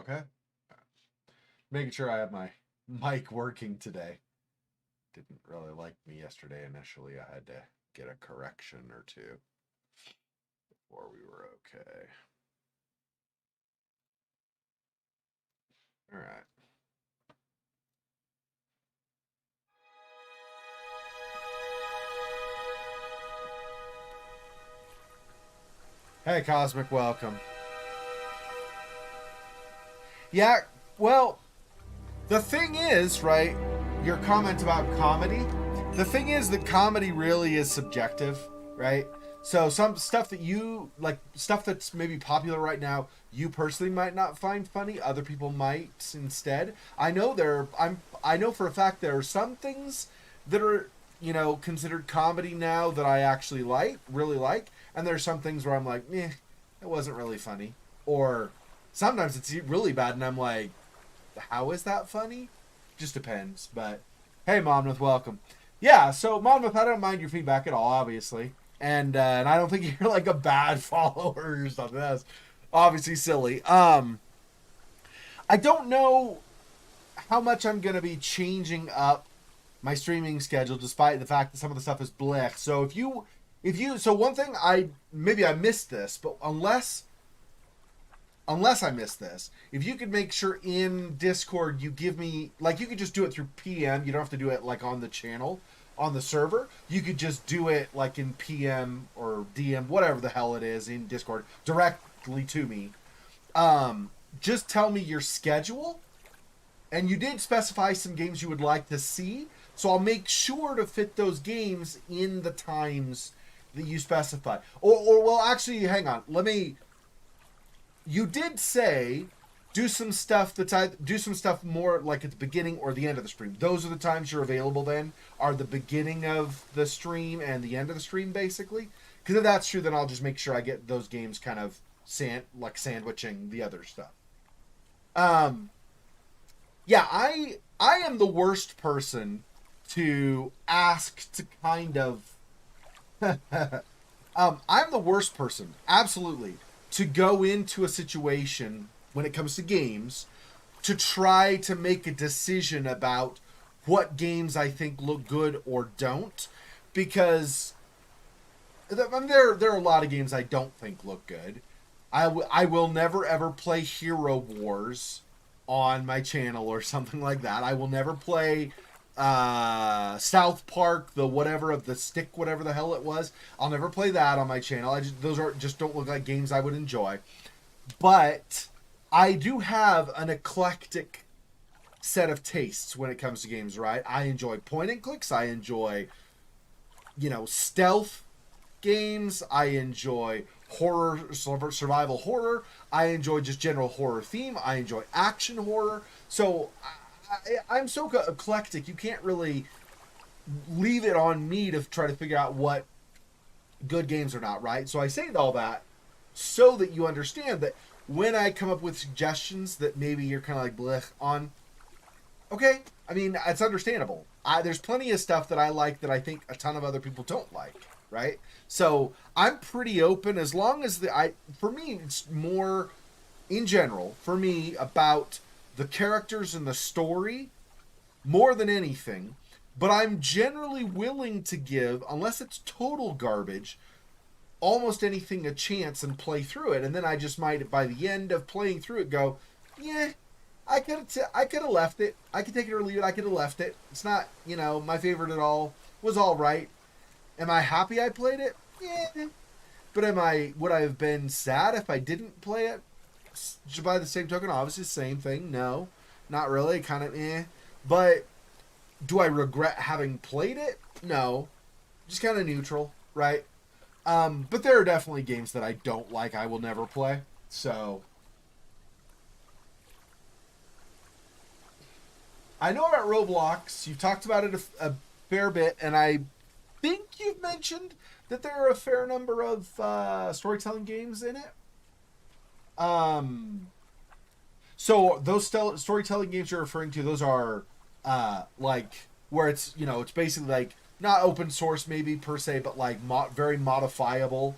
Okay. Making sure I have my mic working today. Didn't really like me yesterday initially. I had to get a correction or two before we were okay. All right. Hey, Cosmic, welcome. Yeah, well, the thing is, right, your comment about comedy, the thing is that comedy really is subjective, right? So some stuff that you like, stuff that's maybe popular right now, you personally might not find funny. Other people might instead. I know for a fact there are some things that are considered comedy now that I actually really like, and there are some things where I'm like, it wasn't really funny, or sometimes it's really bad, and I'm like, how is that funny? Just depends. But hey, Monmouth, welcome. Yeah, so Monmouth, I don't mind your feedback at all, obviously, and I don't think you're like a bad follower or something. That's obviously silly. I don't know how much I'm gonna be changing up my streaming schedule, despite the fact that some of the stuff is blech. So so one thing I missed this, but unless I missed this, if you could make sure in Discord you give me, like, you could just do it through PM. You don't have to do it like on the channel, on the server. You could just do it like in PM or DM, whatever the hell it is, in Discord directly to me. Just tell me your schedule, and you did specify some games you would like to see, so I'll make sure to fit those games in the times that you specify. Or well, actually, hang on. You did say do some stuff do some stuff more like at the beginning or the end of the stream. Those are the times you're available. Then are the beginning of the stream and the end of the stream, basically. Because if that's true, then I'll just make sure I get those games kind of sandwiching the other stuff. Um, yeah, I am the worst person to ask to kind of I'm the worst person, absolutely, to go into a situation when it comes to games to try to make a decision about what games I think look good or don't, because I mean, there are a lot of games I don't think look good. I will never ever play Hero Wars on my channel or something like that. I will never play South Park, the whatever of the stick, whatever the hell it was. I'll never play that on my channel. Those are just don't look like games I would enjoy. But I do have an eclectic set of tastes when it comes to games, right? I enjoy point and clicks. I enjoy, stealth games. I enjoy horror, survival horror. I enjoy just general horror theme. I enjoy action horror. So I'm so eclectic. You can't really leave it on me to try to figure out what good games are not, right? So I say all that so that you understand that when I come up with suggestions that maybe you're kind of like blech on, okay, I mean, it's understandable. There's plenty of stuff that I like that I think a ton of other people don't like, right? So I'm pretty open as long as for me, it's more in general, for me, about the characters and the story more than anything. But I'm generally willing to give, unless it's total garbage, almost anything a chance and play through it. And then I just might, by the end of playing through it, go, yeah, I could have left it. I could take it or leave it. I could have left it. It's not, my favorite at all. It was all right. Am I happy I played it? Yeah. But would I have been sad if I didn't play it? By the same token, obviously, same thing. No, not really. Kind of But do I regret having played it? No. Just kind of neutral, right? But there are definitely games that I don't like. I will never play. So I know about Roblox. You've talked about it a fair bit, and I think you've mentioned that there are a fair number of storytelling games in it. Um, so those storytelling games you're referring to, those are like where it's basically like not open source maybe per se, but like very modifiable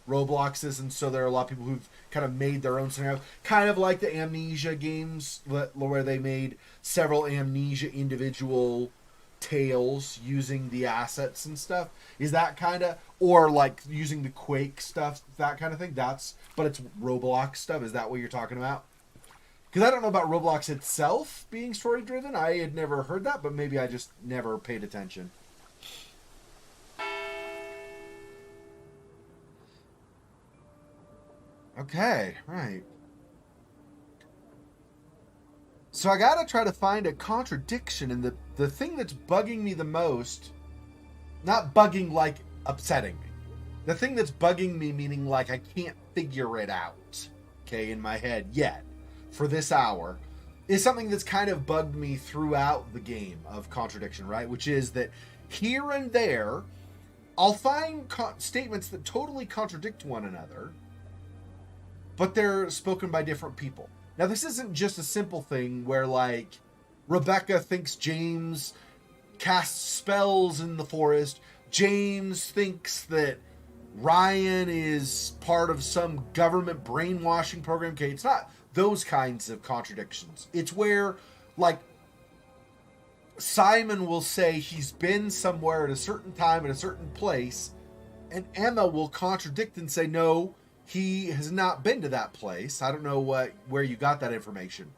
Robloxes, and so there are a lot of people who've kind of made their own scenario, kind of like the Amnesia games where they made several Amnesia individual tales using the assets and stuff. Is that kind of, or like using the Quake stuff, that kind of thing? But it's Roblox stuff. Is that what you're talking about? Because I don't know about Roblox itself being story driven. I had never heard that, but maybe I just never paid attention. Okay, right. So I gotta try to find a contradiction, and the thing that's bugging me the most, not bugging like upsetting me, the thing that's bugging me meaning like I can't figure it out, okay, in my head yet, for this hour, is something that's kind of bugged me throughout the game of Contradiction, right? Which is that here and there, I'll find statements that totally contradict one another, but they're spoken by different people. Now, this isn't just a simple thing where, like, Rebecca thinks James casts spells in the forest. James thinks that Ryan is part of some government brainwashing program. Okay, it's not those kinds of contradictions. It's where, like, Simon will say he's been somewhere at a certain time at a certain place, and Emma will contradict and say, no, he has not been to that place. I don't know where you got that information.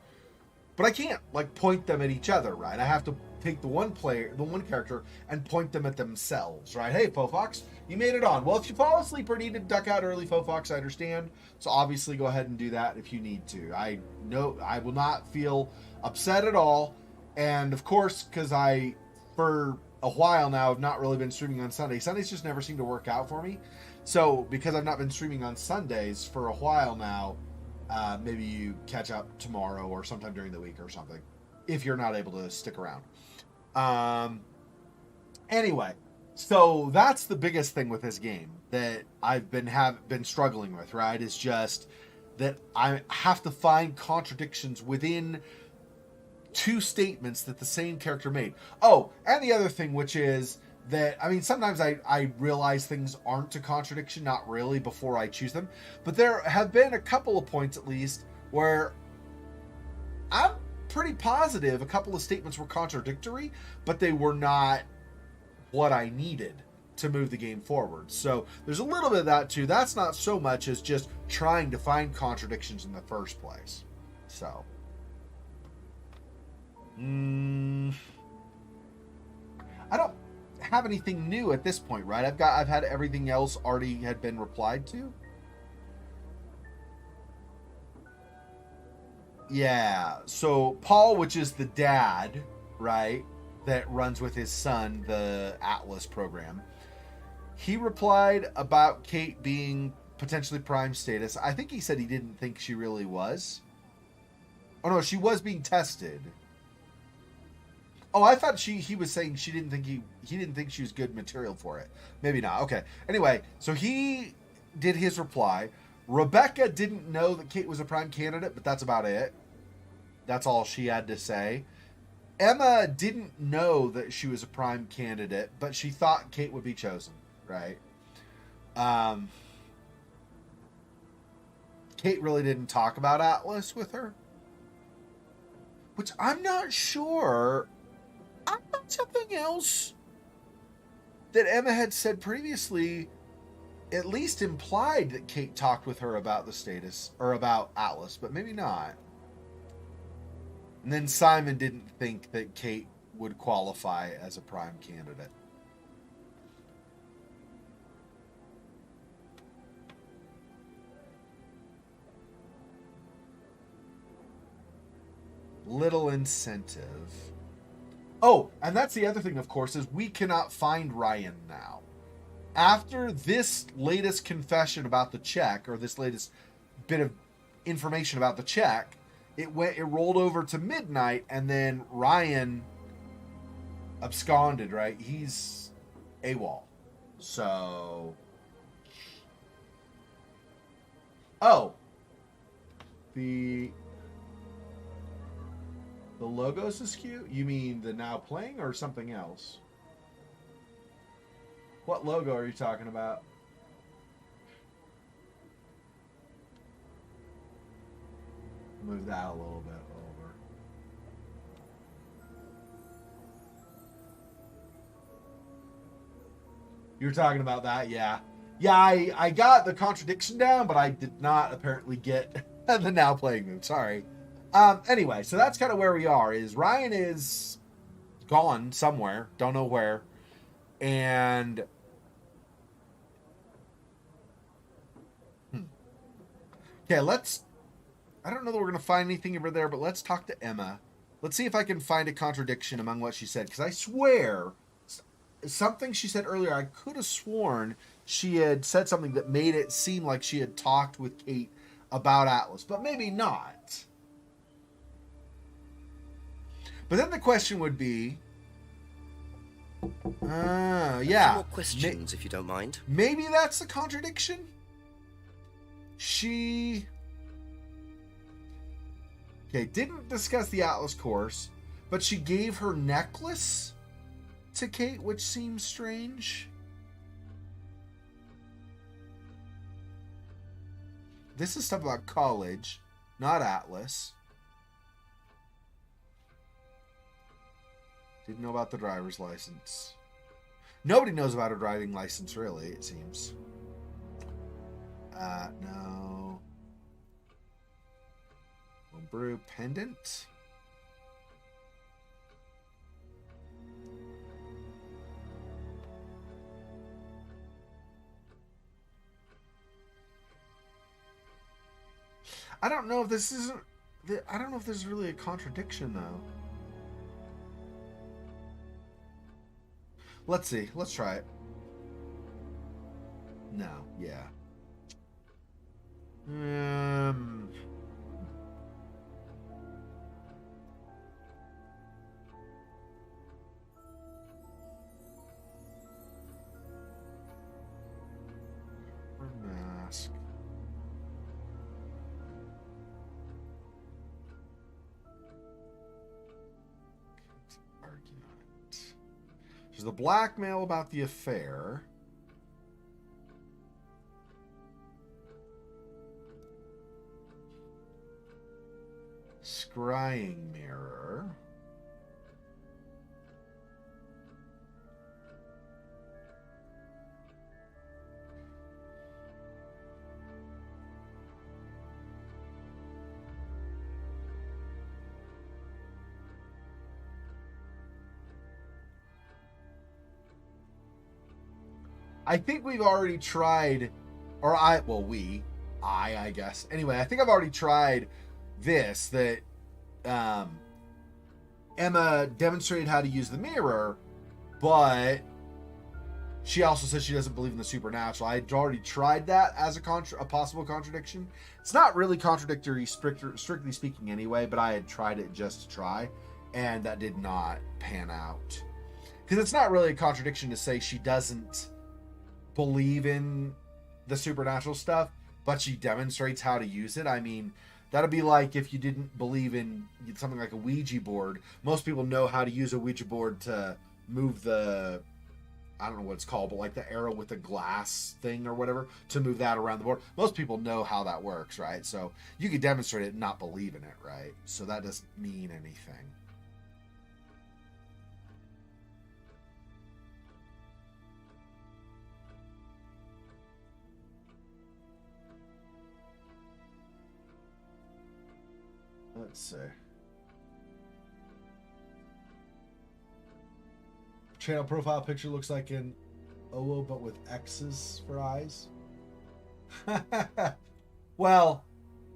But I can't, like, point them at each other, right? I have to take the one character, and point them at themselves, right? Hey, Fofox, you made it on. Well, if you fall asleep or need to duck out early, Fofox, I understand. So obviously go ahead and do that if you need to. I know I will not feel upset at all. And of course, because for a while now, have not really been streaming on Sunday. Sundays just never seem to work out for me. So, because I've not been streaming on Sundays for a while now, maybe you catch up tomorrow or sometime during the week or something, if you're not able to stick around. Anyway, so that's the biggest thing with this game that I've been struggling with, right? Is just that I have to find contradictions within two statements that the same character made. Oh, and the other thing, which is that, I mean, sometimes I realize things aren't a contradiction, not really, before I choose them. But there have been a couple of points, at least, where I'm pretty positive a couple of statements were contradictory, but they were not what I needed to move the game forward. So there's a little bit of that, too. That's not so much as just trying to find contradictions in the first place. So I don't have anything new at this point, right? I've had everything else already had been replied to. Yeah. So Paul, which is the dad, right, that runs with his son the Atlas program, he replied about Kate being potentially prime status. I think he said he didn't think she really was. Oh no, she was being tested. Oh, I thought he was saying she didn't think he didn't think she was good material for it. Maybe not. Okay. Anyway, so he did his reply. Rebecca didn't know that Kate was a prime candidate, but that's about it. That's all she had to say. Emma didn't know that she was a prime candidate, but she thought Kate would be chosen, right? Kate really didn't talk about Atlas with her, which I'm not sure. I thought something else that Emma had said previously at least implied that Kate talked with her about the status, or about Atlas, but maybe not. And then Simon didn't think that Kate would qualify as a prime candidate. Little incentive. Oh, and that's the other thing, of course, is we cannot find Ryan now. After this latest confession about the check, or this latest bit of information about the check, it rolled over to midnight, and then Ryan absconded, right? He's AWOL. So, oh, the logos is cute? You mean the now playing or something else? What logo are you talking about? Move that a little bit over. You're talking about that, yeah. Yeah, I got the contradiction down, but I did not apparently get the now playing move. Sorry. Anyway, so that's kind of where we are. Is Ryan is gone somewhere, don't know where, and okay, let's. I don't know that we're gonna find anything over there, but let's talk to Emma. Let's see if I can find a contradiction among what she said, because I swear something she said earlier, I could have sworn she had said something that made it seem like she had talked with Kate about Atlas, but maybe not. But then the question would be, yeah. More questions, if you don't mind. Maybe that's the contradiction. She, okay, didn't discuss the Atlas course, but she gave her necklace to Kate, which seems strange. This is stuff about college, not Atlas. Didn't know about the driver's license. Nobody knows about a driving license, really, it seems. No. Brew pendant. I don't know if this isn't. I don't know if there's really a contradiction, though. Let's see. Let's try it. No. Yeah. Mask. Argument. There's the blackmail about the affair. Scrying mirror. I think we've already tried, or I guess. Anyway, I think I've already tried this, that Emma demonstrated how to use the mirror, but she also said she doesn't believe in the supernatural. I had already tried that as a possible contradiction. It's not really contradictory, strictly speaking anyway, but I had tried it just to try, and that did not pan out. Because it's not really a contradiction to say she doesn't believe in the supernatural stuff, but she demonstrates how to use it. I mean, that'd be like if you didn't believe in something like a Ouija board. Most people know how to use a Ouija board to move the, I don't know what it's called, but like the arrow with the glass thing or whatever, to move that around the board. Most people know how that works, right? So you could demonstrate it and not believe in it, right? So that doesn't mean anything. Let's see. Channel profile picture looks like an OO, but with X's for eyes. Well,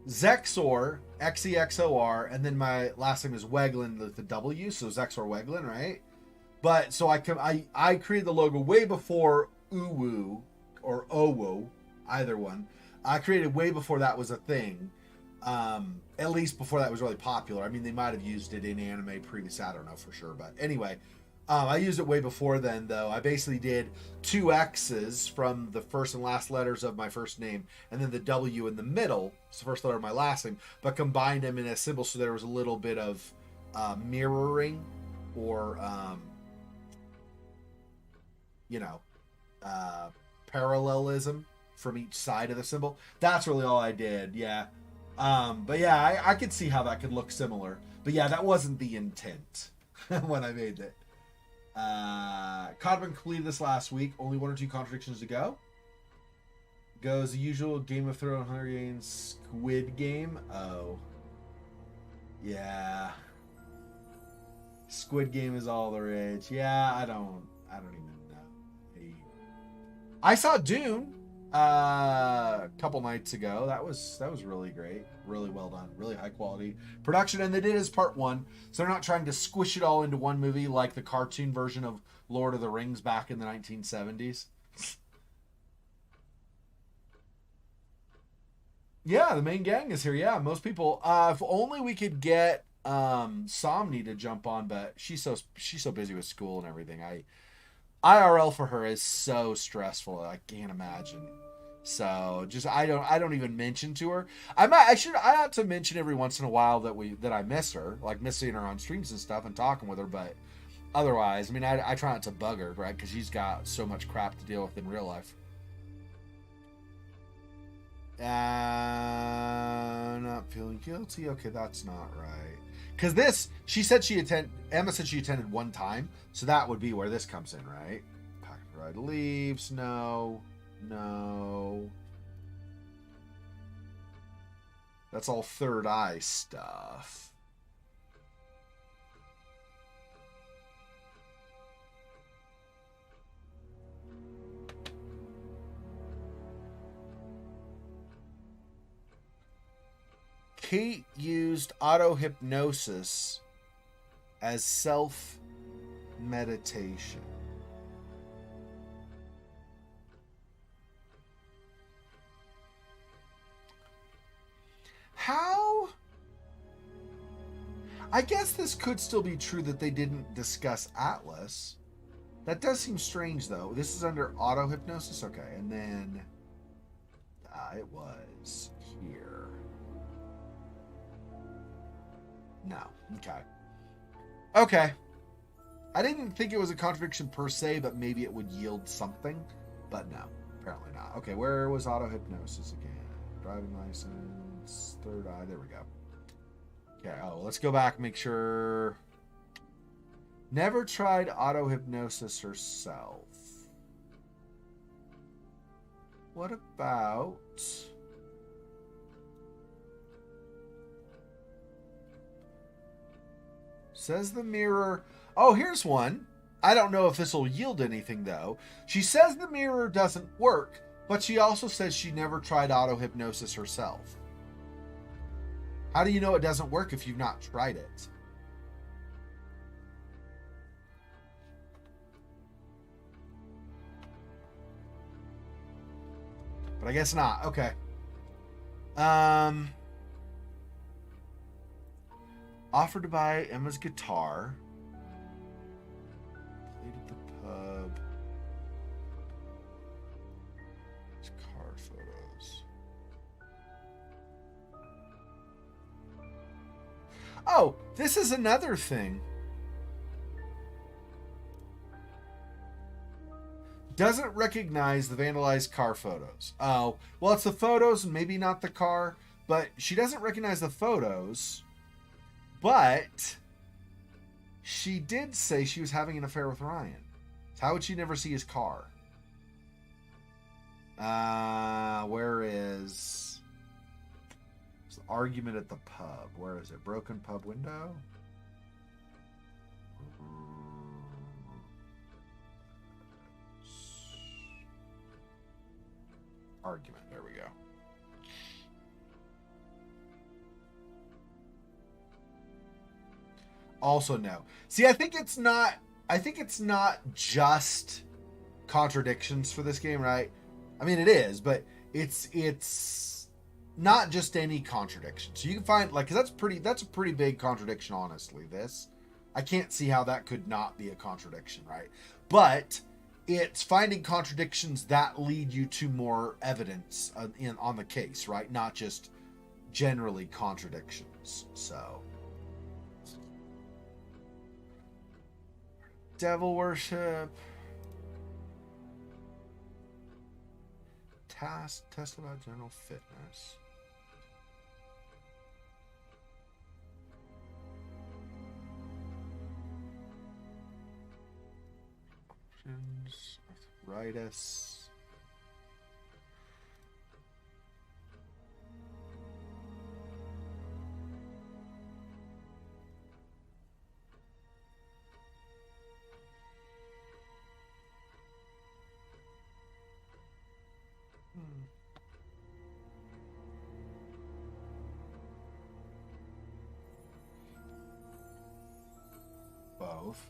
Zexor, Xexor, and then my last name is Weglin with the W, so Zexor Weglin, right? But so I created the logo way before Uwu or Owo, either one. I created way before that was a thing. At least before that was really popular. I mean, they might have used it in anime previously. I don't know for sure, but anyway, I used it way before then, though. I basically did 2 X's from the first and last letters of my first name, and then the W in the middle, it's the first letter of my last name, but combined them in a symbol so there was a little bit of mirroring or, parallelism from each side of the symbol. That's really all I did, yeah. But yeah, I could see how that could look similar. But yeah, that wasn't the intent when I made it. Codman completed this last week. Only 1 or 2 contradictions to go. Goes the usual Game of Thrones, Hunger Games, Squid Game. Oh. Yeah. Squid Game is all the rage. Yeah, I don't even know. I saw Dune a couple nights ago. That was really great. Really well done. Really high quality production. And they did it as part 1. So they're not trying to squish it all into one movie like the cartoon version of Lord of the Rings back in the 1970s. Yeah, the main gang is here. Yeah, most people. If only we could get Somni to jump on, but she's so busy with school and everything. IRL for her is so stressful. I can't imagine. So just I don't even mention to her. I ought to mention every once in a while that I miss her, like missing her on streams and stuff and talking with her. But otherwise, I mean, I try not to bug her, right? Because she's got so much crap to deal with in real life. Not feeling guilty. Okay, that's not right. Because Emma said she attended 1 time, so that would be where this comes in, right? Pack ride leaves. No. That's all Third Eye stuff. Kate used auto-hypnosis as self-meditation. How? I guess this could still be true that they didn't discuss Atlas. That does seem strange, though. This is under auto-hypnosis? Okay, and then... it was here. No. Okay. I didn't think it was a contradiction per se, but maybe it would yield something. But no, apparently not. Okay, where was auto-hypnosis again? Driving license, Third Eye, there we go. Okay, let's go back and make sure. Never tried auto-hypnosis herself. What about... Says the mirror... Oh, here's one. I don't know if this will yield anything, though. She says the mirror doesn't work, but she also says she never tried auto-hypnosis herself. How do you know it doesn't work if you've not tried it? But I guess not. Okay. Offered to buy Emma's guitar. Played at the pub. There's car photos. Oh, this is another thing. Doesn't recognize the vandalized car photos. Oh, well, it's the photos, maybe not the car, but she doesn't recognize the photos. But she did say she was having an affair with Ryan. So how would she never see his car? Where is the argument at the pub? Where is it? Broken pub window? Argument. There we go. Also no. See, I think it's not just contradictions for this game, right? I mean, it is, but it's not just any contradiction. So you can find, like, 'cause that's a pretty big contradiction, honestly. This, I can't see how that could not be a contradiction, right? But it's finding contradictions that lead you to more evidence on the case, right? Not just generally contradictions. So, devil worship. Test about general fitness. arthritis. Both.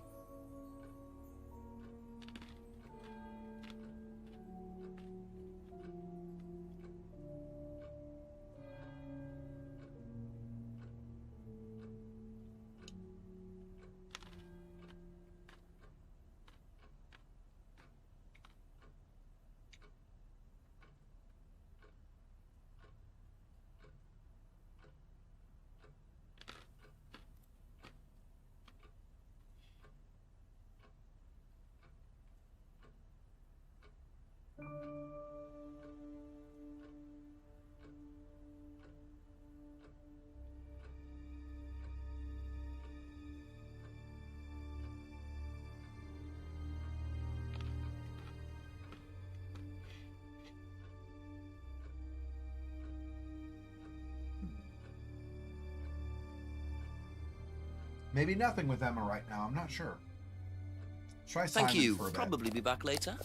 Maybe nothing with Emma right now. I'm not sure. Try Simon Thank you. for a bit. Probably be back later.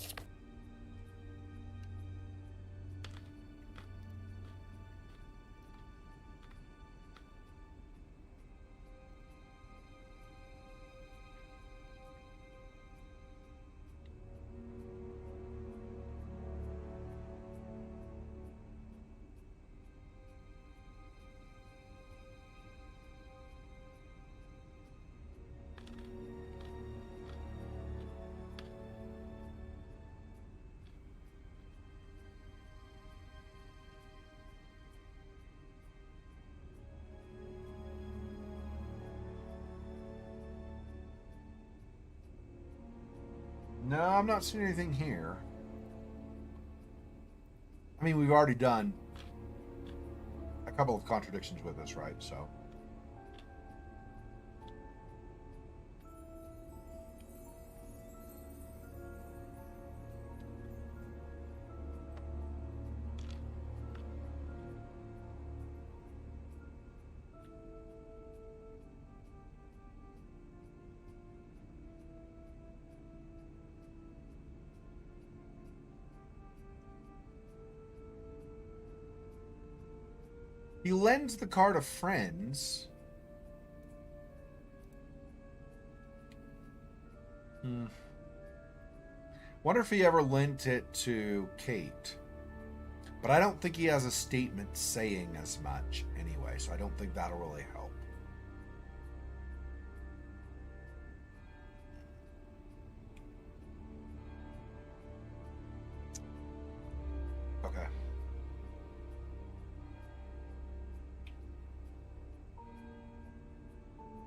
No, I'm not seeing anything here. I mean, we've already done a couple of contradictions with this, right? So. He lends the car to friends. Wonder if he ever lent it to Kate. But I don't think he has a statement saying as much anyway, so I don't think that'll really help. Okay.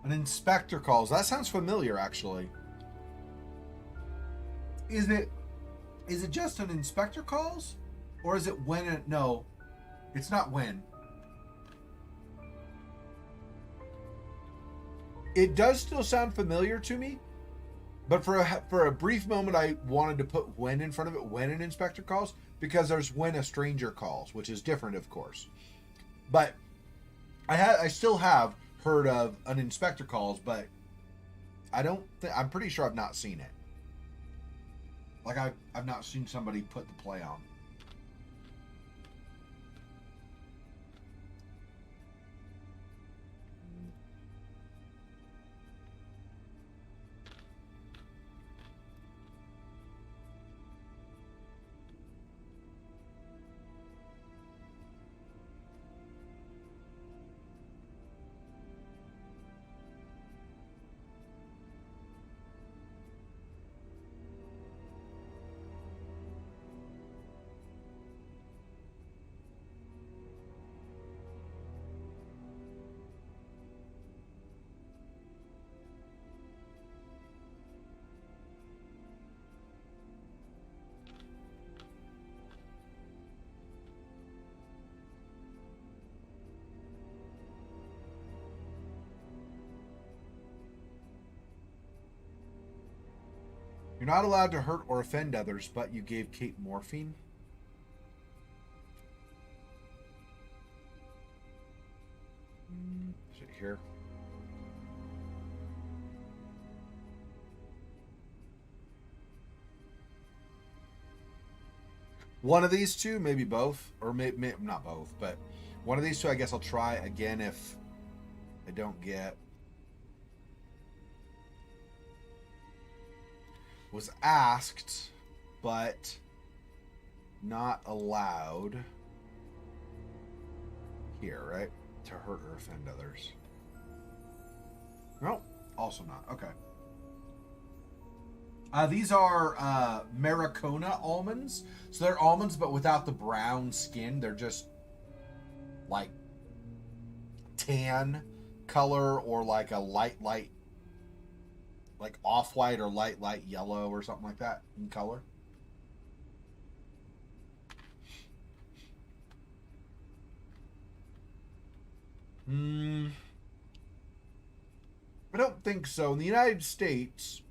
An inspector calls. That sounds familiar, actually. Is it just an inspector calls? Or is it when it... No, it's not when. It does still sound familiar to me, but for a brief moment I wanted to put when in front of it, when an inspector calls, because there's when a stranger calls, which is different, of course. But I still have heard of an inspector calls, but I'm pretty sure I've not seen it. Like I've not seen somebody put the play on. You're not allowed to hurt or offend others, but you gave Kate morphine. Is it here? One of these two, maybe both, or maybe not both, but one of these two. I guess I'll try again if I don't get. Was asked, but not allowed. Here, right? To hurt or offend others. No, also not. Okay. These are Maracona almonds. So they're almonds, but without the brown skin. They're just like tan color or like a light, like off-white or light yellow or something like that in color. I don't think so. In the United States,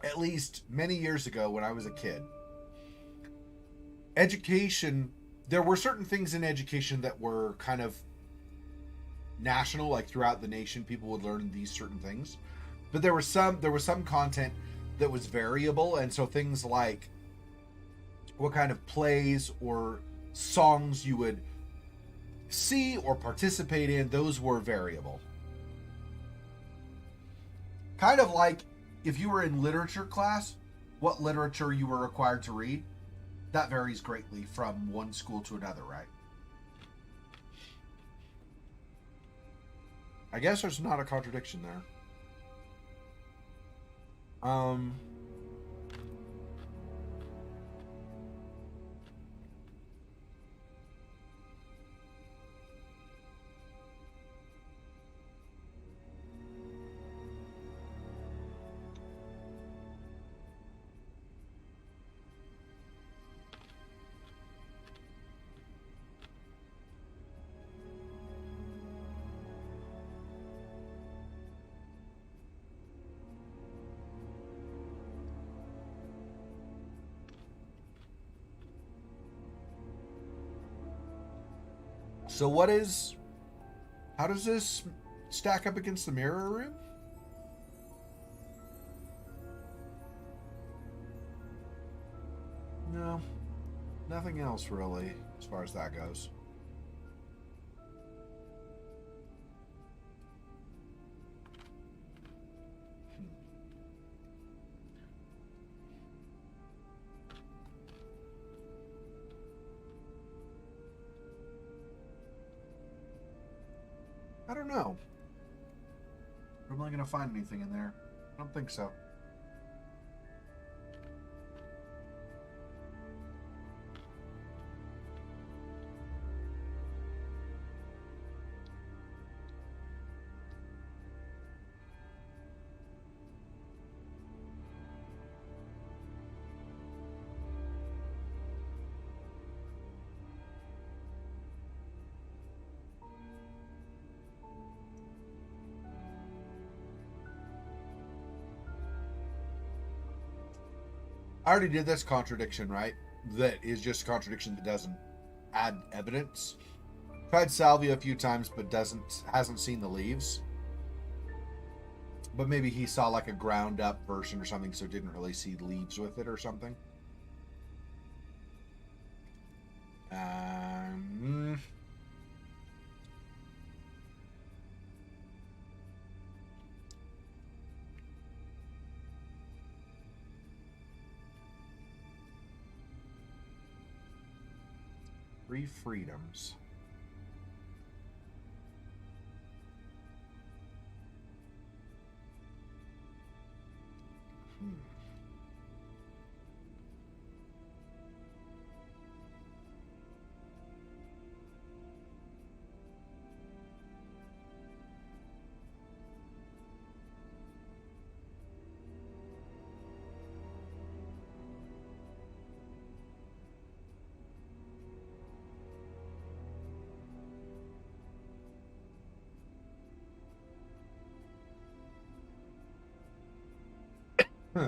at least many years ago when I was a kid, education, there were certain things in education that were kind of national, like throughout the nation, people would learn these certain things. But there was some content that was variable, and so things like what kind of plays or songs you would see or participate in, those were variable. Kind of like if you were in literature class, what literature you were required to read, that varies greatly from one school to another, right? I guess there's not a contradiction there. So how does this stack up against the mirror room? No, nothing else really, as far as that goes. I don't know. Am I going to find anything in there? I don't think so. I already did this contradiction, right? That is just a contradiction that doesn't add evidence. Tried salvia a few times, but hasn't seen the leaves. But maybe he saw like a ground up version or something, so didn't really see leaves with it or something. Three freedoms.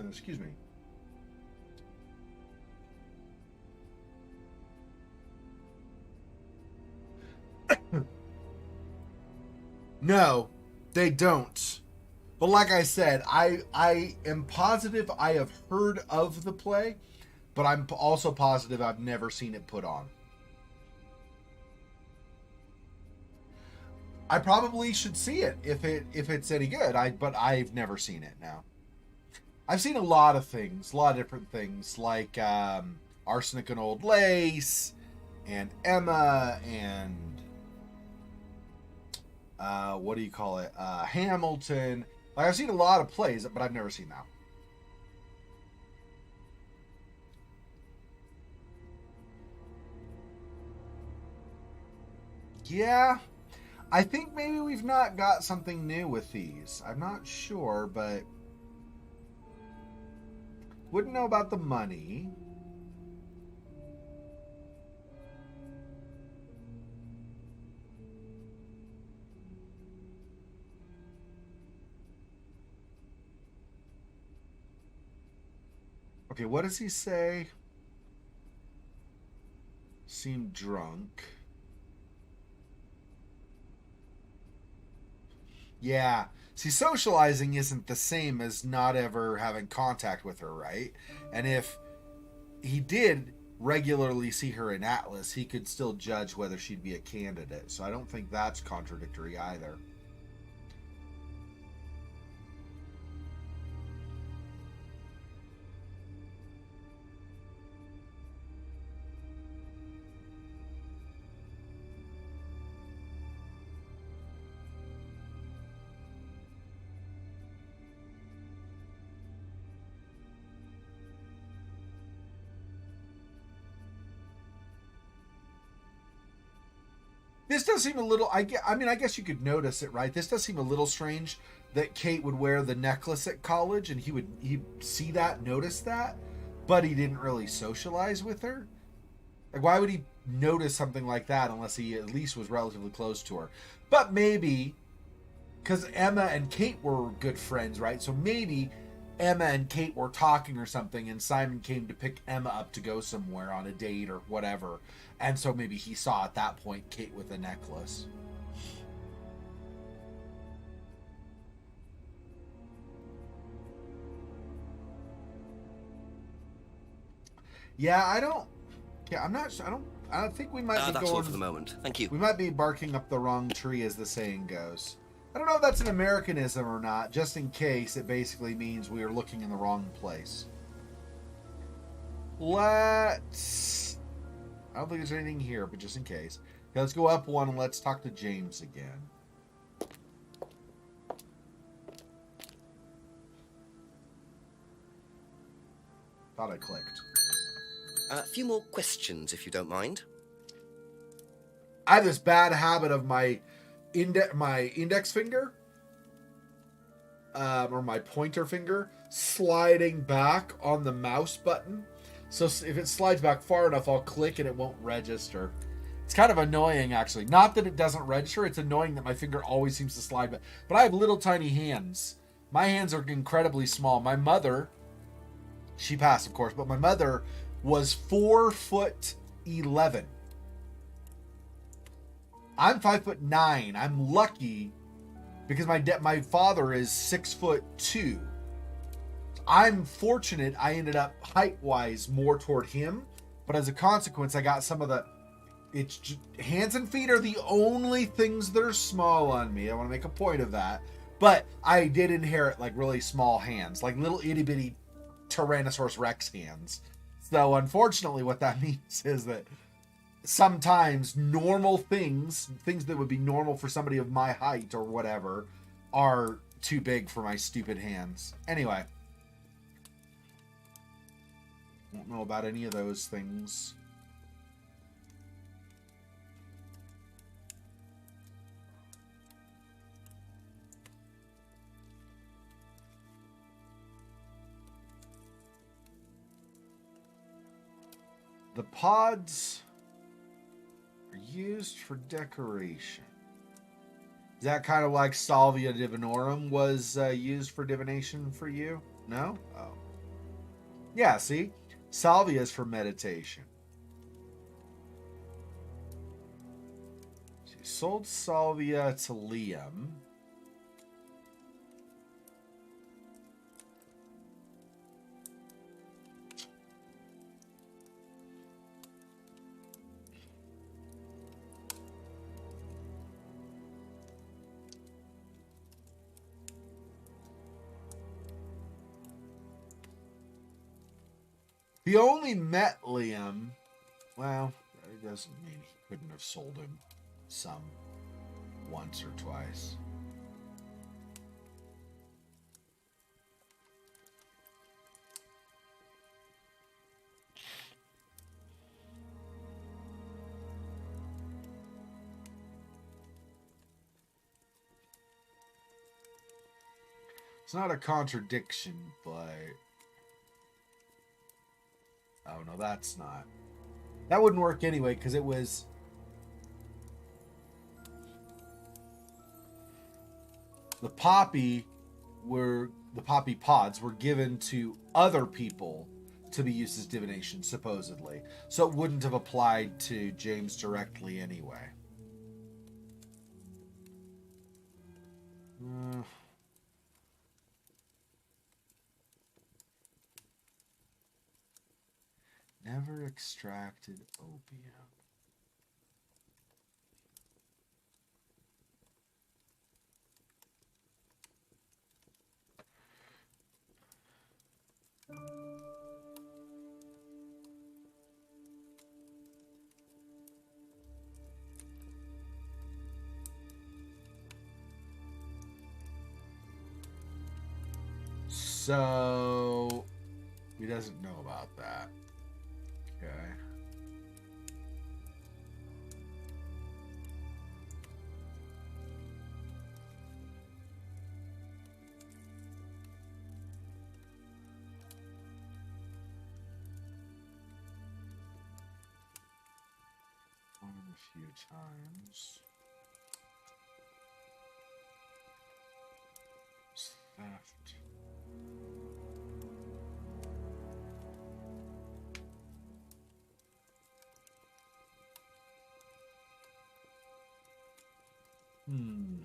Excuse me. No, they don't. But like I said, I am positive I have heard of the play, but I'm also positive I've never seen it put on. I probably should see it if it's any good. But I've never seen it now. I've seen a lot of things, a lot of different things, like Arsenic and Old Lace, and Emma, and what do you call it? Hamilton. Like, I've seen a lot of plays, but I've never seen that. Yeah, I think maybe we've not got something new with these. I'm not sure, but wouldn't know about the money. Okay, what does he say? Seemed drunk. Yeah. See, socializing isn't the same as not ever having contact with her, right? And if he did regularly see her in Atlas, he could still judge whether she'd be a candidate. So I don't think that's contradictory either. This does seem a little. I mean, I guess you could notice it, right? This does seem a little strange that Kate would wear the necklace at college, and he'd see that, notice that, but he didn't really socialize with her. Like, why would he notice something like that unless he at least was relatively close to her? But maybe because Emma and Kate were good friends, right? So maybe Emma and Kate were talking or something, and Simon came to pick Emma up to go somewhere on a date or whatever. And so maybe he saw at that point Kate with a necklace. Yeah, I don't. Yeah, I'm not. I don't think we might be That's going. all for the moment. Thank you. We might be barking up the wrong tree, as the saying goes. I don't know if that's an Americanism or not. Just in case, it basically means we are looking in the wrong place. Let's. I don't think there's anything here, but just in case. Okay, let's go up one and let's talk to James again. Thought I clicked. A few more questions, if you don't mind. I have this bad habit of my index finger, or my pointer finger, sliding back on the mouse button. So if it slides back far enough, I'll click and it won't register. It's kind of annoying, actually. Not that it doesn't register. It's annoying that my finger always seems to slide back. But I have little tiny hands. My hands are incredibly small. My mother, she passed, of course, but my mother was 4'11". I'm 5'9". I'm lucky because my father is 6'2". I'm fortunate I ended up height-wise more toward him, but as a consequence, I got some of the. It's just, hands and feet are the only things that are small on me. I want to make a point of that. But I did inherit like really small hands, like little itty bitty Tyrannosaurus Rex hands. So unfortunately, what that means is that sometimes normal things that would be normal for somebody of my height or whatever, are too big for my stupid hands. Anyway. Don't know about any of those things. The pods are used for decoration. Is that kind of like Salvia Divinorum was used for divination for you? No? Oh. Yeah, see? Salvia is for meditation. So you sold salvia to Liam. He only met Liam. Well, it doesn't mean he couldn't have sold him some once or twice. It's not a contradiction, but... Oh, no, that's not. That wouldn't work anyway, because it was... The poppy pods were given to other people to be used as divination, supposedly. So it wouldn't have applied to James directly anyway. Never extracted opium. So he doesn't know about that. Okay. One a few times. It's theft. Hmm.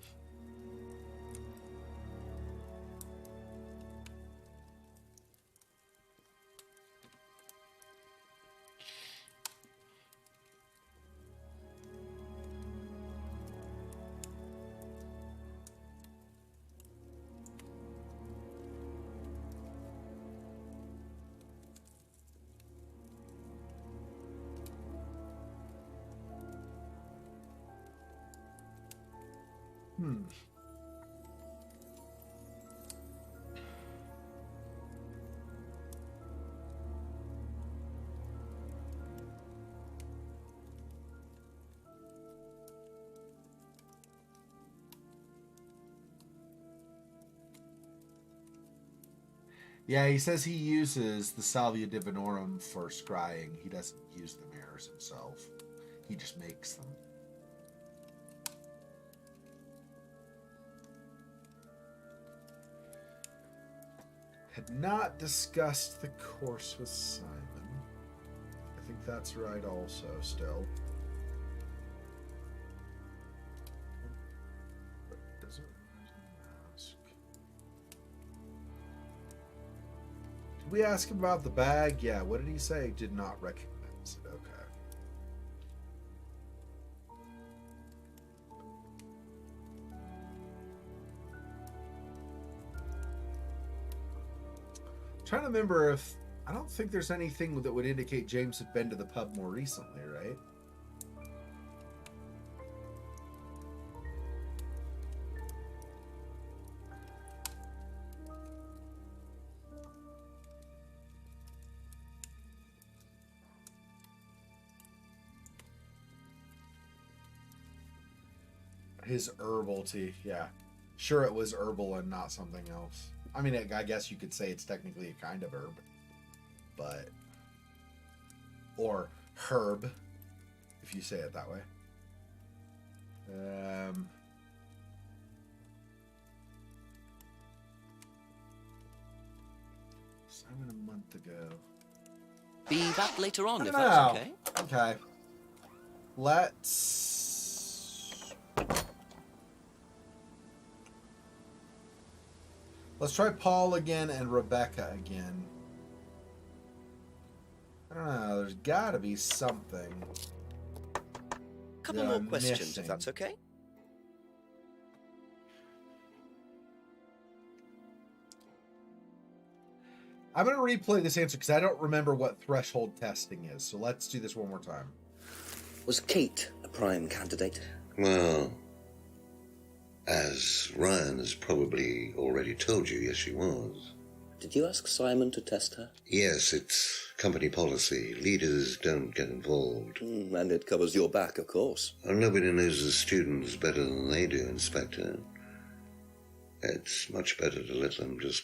Hmm. Yeah, he says he uses the Salvia Divinorum for scrying. He doesn't use the mirrors himself. He just makes them. Had not discussed the course with Simon. I think that's right also still. Does it ask? Did we ask him about the bag? Yeah, what did he say? Did not recognize it. Okay. Trying to remember if I don't think there's anything that would indicate James had been to the pub more recently, right? His herbal tea, yeah. Sure, it was herbal and not something else. I mean, I guess you could say it's technically a kind of herb, but or herb, if you say it that way. Simon a month ago. Be back later on, if Wow. that's okay. Okay. Let's try Paul again and Rebecca again. I don't know. There's got to be something. Couple that more I'm questions, missing. if that's okay. I'm going to replay this answer because I don't remember what threshold testing is. So let's do this one more time. Was Kate a prime candidate? Well, as Ryan has probably already told you, yes, she was. Did you ask Simon to test her? Yes, it's company policy. Leaders don't get involved. And it covers your back, of course. Well, nobody knows the students better than they do, Inspector. It's much better to let them just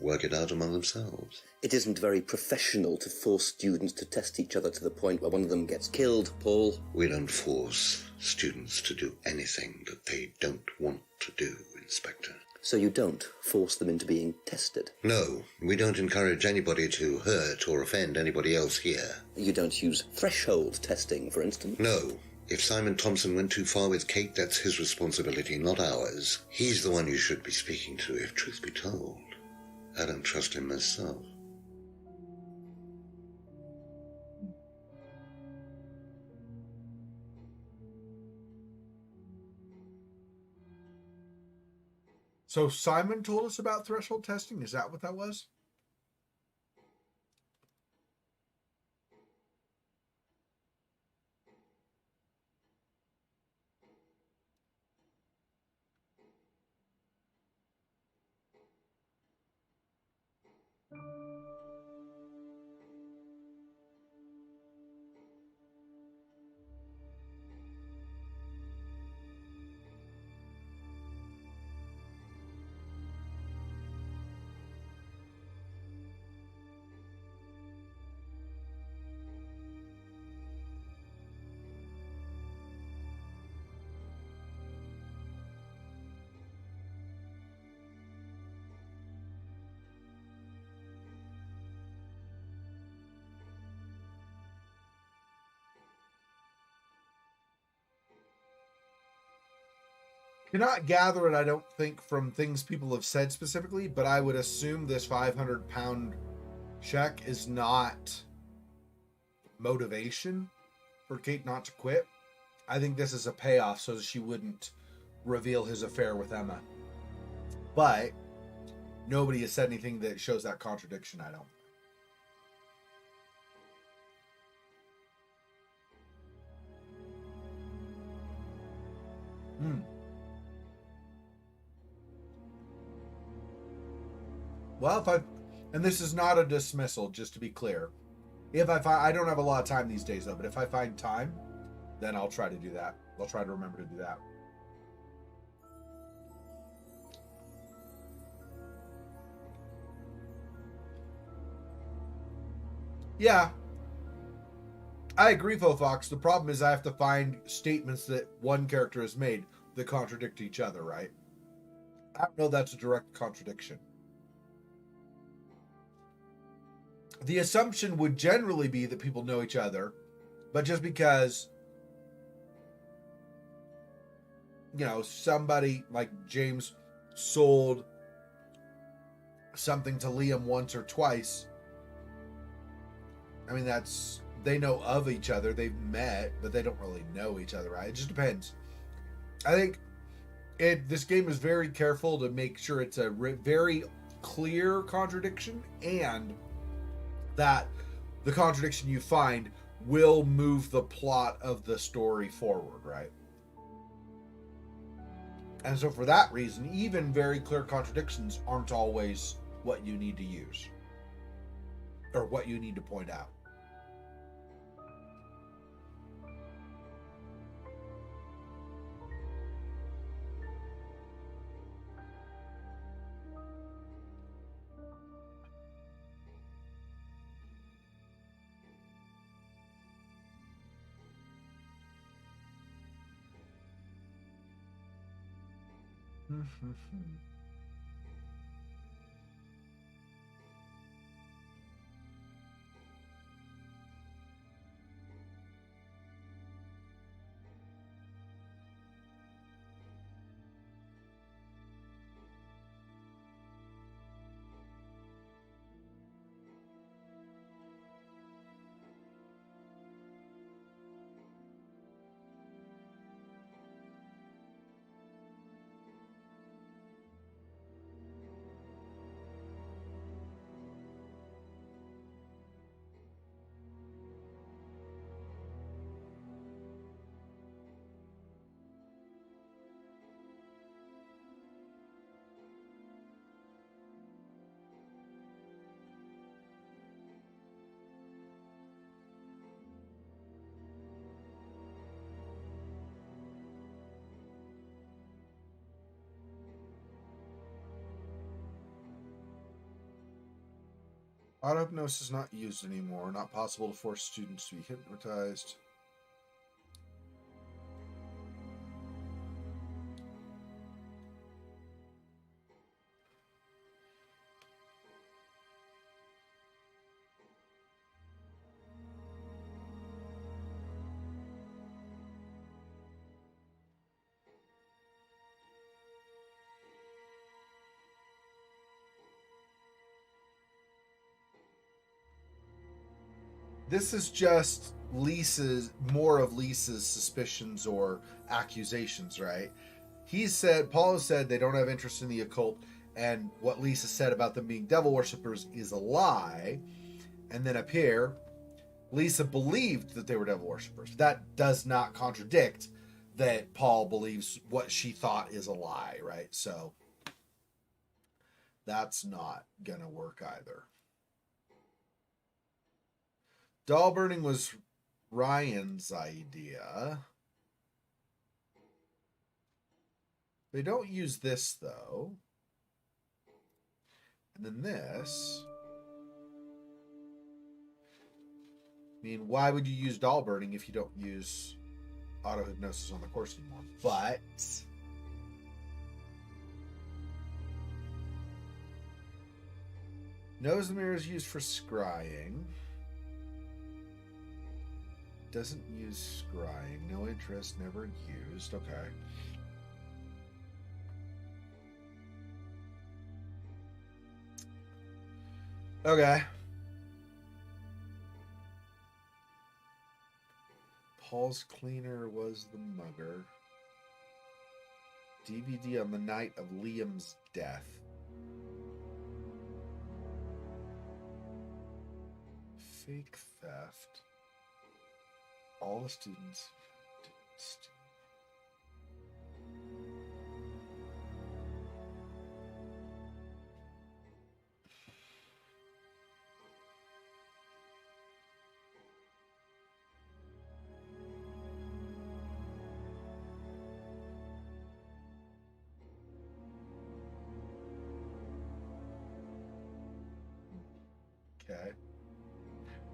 work it out among themselves. It isn't very professional to force students to test each other to the point where one of them gets killed, Paul. We don't force students to do anything that they don't want to do, Inspector. So you don't force them into being tested? No, we don't encourage anybody to hurt or offend anybody else here. You don't use threshold testing, for instance? No. If Simon Thompson went too far with Kate, that's his responsibility, not ours. He's the one you should be speaking to, if truth be told. I don't trust him myself. So Simon told us about threshold testing. Is that what that was? Cannot gather it, I don't think, from things people have said specifically, but I would assume this 500-pound check is not motivation for Kate not to quit. I think this is a payoff so that she wouldn't reveal his affair with Emma. But nobody has said anything that shows that contradiction, I don't. Well, and this is not a dismissal, just to be clear. If I don't have a lot of time these days though, but if I find time, then I'll try to do that. I'll try to remember to do that. Yeah. I agree, Fofox. The problem is I have to find statements that one character has made that contradict each other, right? I don't know that's a direct contradiction. The assumption would generally be that people know each other, but just because, you know, somebody like James sold something to Liam once or twice, I mean, they know of each other, they've met, but they don't really know each other, right? It just depends. I think this game is very careful to make sure it's a very clear contradiction, and that the contradiction you find will move the plot of the story forward, right? And so for that reason, even very clear contradictions aren't always what you need to use or what you need to point out. Auto-hypnosis not used anymore. Not possible to force students to be hypnotized. This is just more of Lisa's suspicions or accusations, right? Paul has said they don't have interest in the occult, and what Lisa said about them being devil worshippers is a lie. And then up here, Lisa believed that they were devil worshippers. That does not contradict that Paul believes what she thought is a lie, right? So that's not gonna work either. Doll burning was Ryan's idea. They don't use this, though. And then this. I mean, why would you use doll burning if you don't use auto-hypnosis on the course anymore? But knows the mirror is used for scrying. Doesn't use scrying. No interest, never used. Okay. Okay. Paul's cleaner was the mugger. DVD on the night of Liam's death. Fake theft. All the students. Okay.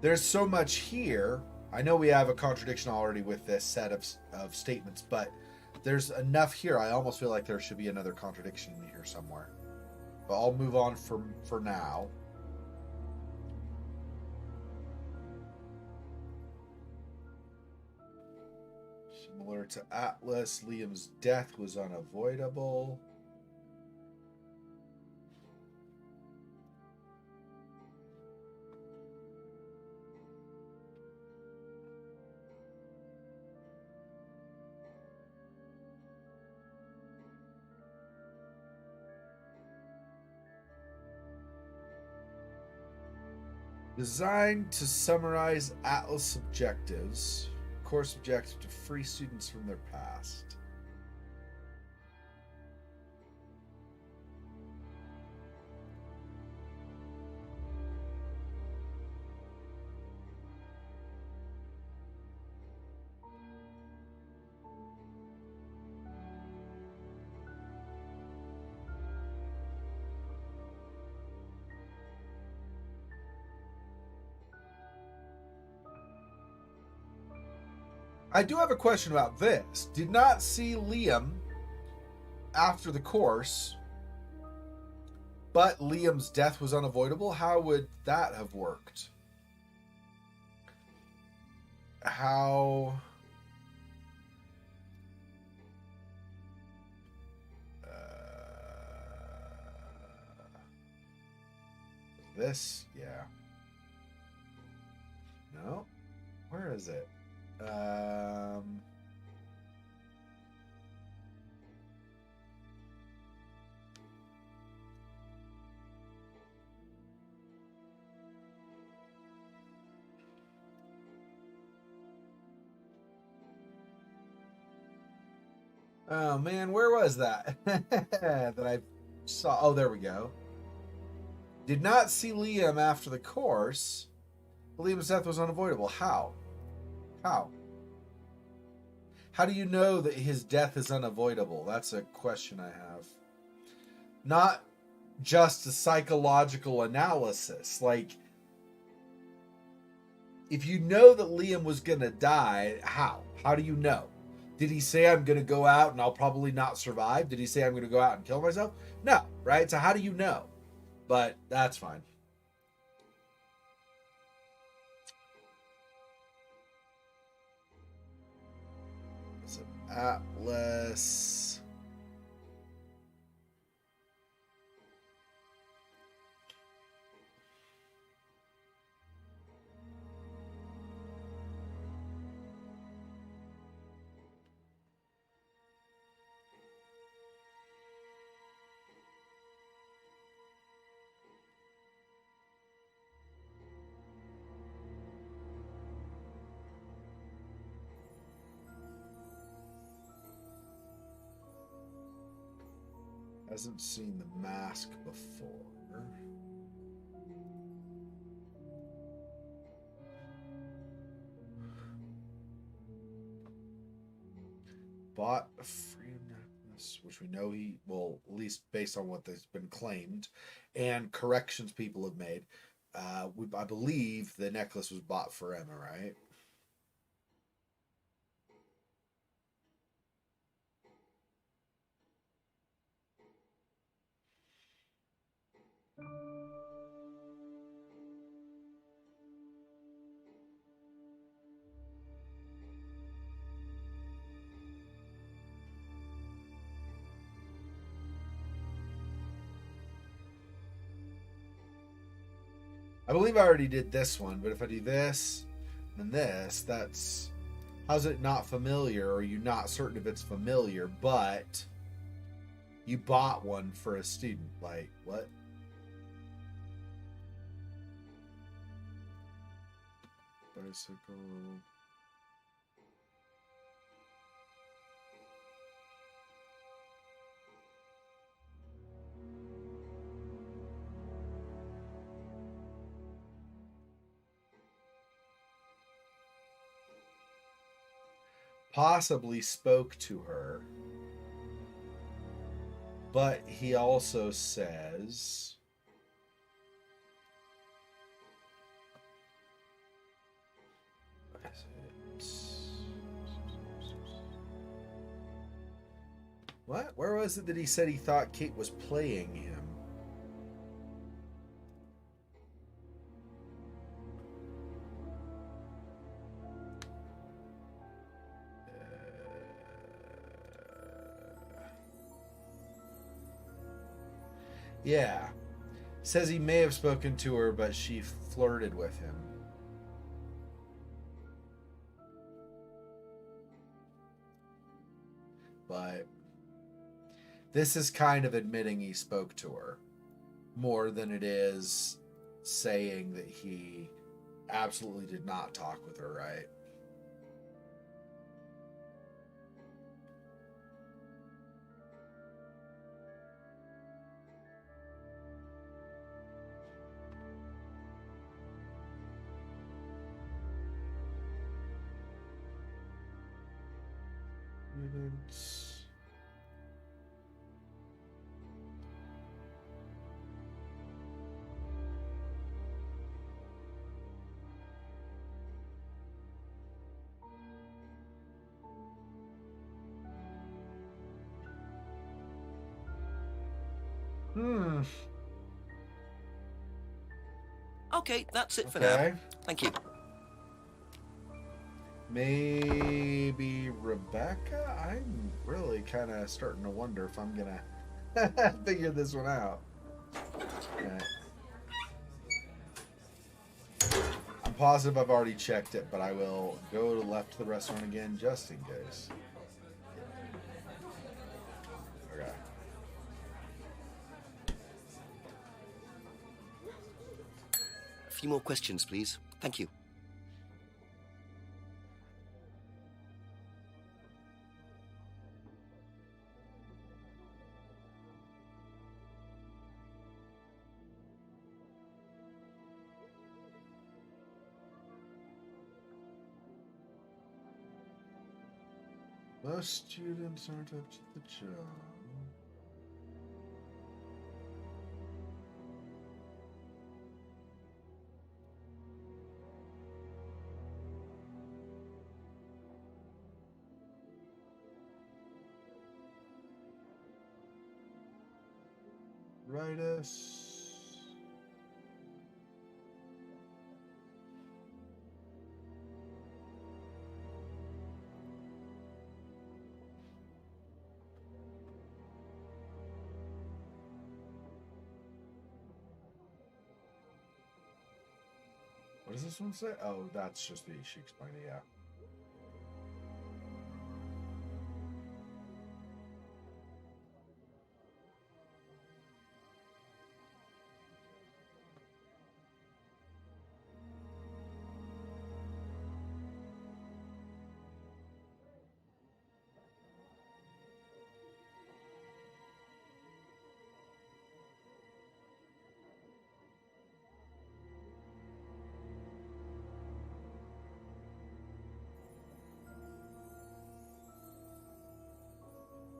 There's so much here. I know we have a contradiction already with this set of statements, but there's enough here. I almost feel like there should be another contradiction here somewhere. But I'll move on for now. Similar to Atlas, Liam's death was unavoidable. Designed to summarize Atlas objectives. Course objective to free students from their past. I do have a question about this. Did not see Liam after the course, but Liam's death was unavoidable. How would that have worked? How... this? Yeah. No? Where is it? Oh man, where was that? That I saw. Oh, there we go. Did not see Liam after the course. Liam's death was unavoidable. How? How? How do you know that his death is unavoidable? That's a question I have. Not just a psychological analysis. Like, if you know that Liam was going to die, how? How do you know? Did he say, I'm going to go out and I'll probably not survive? Did he say, I'm going to go out and kill myself? No, right? So how do you know? But that's fine. So Atlas. Hasn't seen the mask before. Bought a freedom necklace, which we know he, well, at least based on what has been claimed, and corrections people have made. I believe the necklace was bought for Emma, right? I believe I already did this one, but if I do this and this, that's... How's it not familiar, or you're not certain if it's familiar, but you bought one for a student? Like, what? Bicycle... Possibly spoke to her, but he also says what? Where was it that he said he thought Kate was playing him? Yeah. Says he may have spoken to her, but she flirted with him. But this is kind of admitting he spoke to her more than it is saying that he absolutely did not talk with her, right? Students. Okay, that's it for Okay. now. Thank you. Maybe Rebecca? I'm really kind of starting to wonder if I'm going to figure this one out. Okay. I'm positive I've already checked it, but I will go to left to the restaurant again just in case. Okay. A few more questions, please. Thank you. Most students aren't up to the job. arthritis. What does this one say? Oh, that's just the, she explained it, yeah.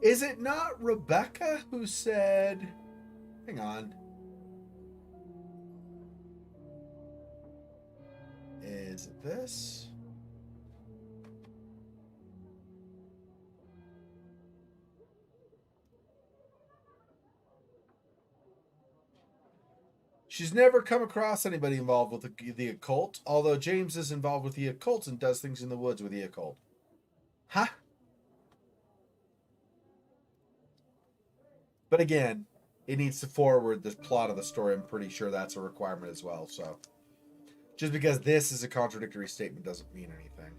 Is it not Rebecca who said, hang on. Is it this? She's never come across anybody involved with the occult, although James is involved with the occult and does things in the woods with the occult. Huh? But again, it needs to forward the plot of the story. I'm pretty sure that's a requirement as well. So just because this is a contradictory statement doesn't mean anything.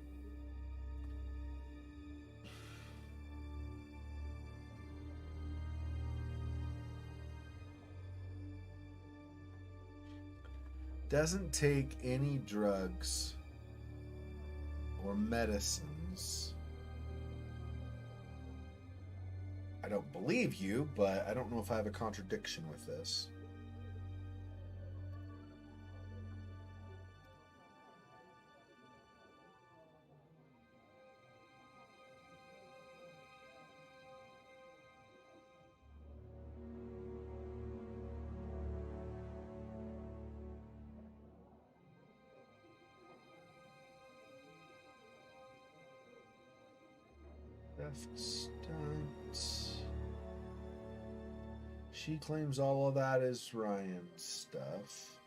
Doesn't take any drugs or medicines. I don't believe you, but I don't know if I have a contradiction with this. Theft stunts. She claims all of that is Ryan's stuff.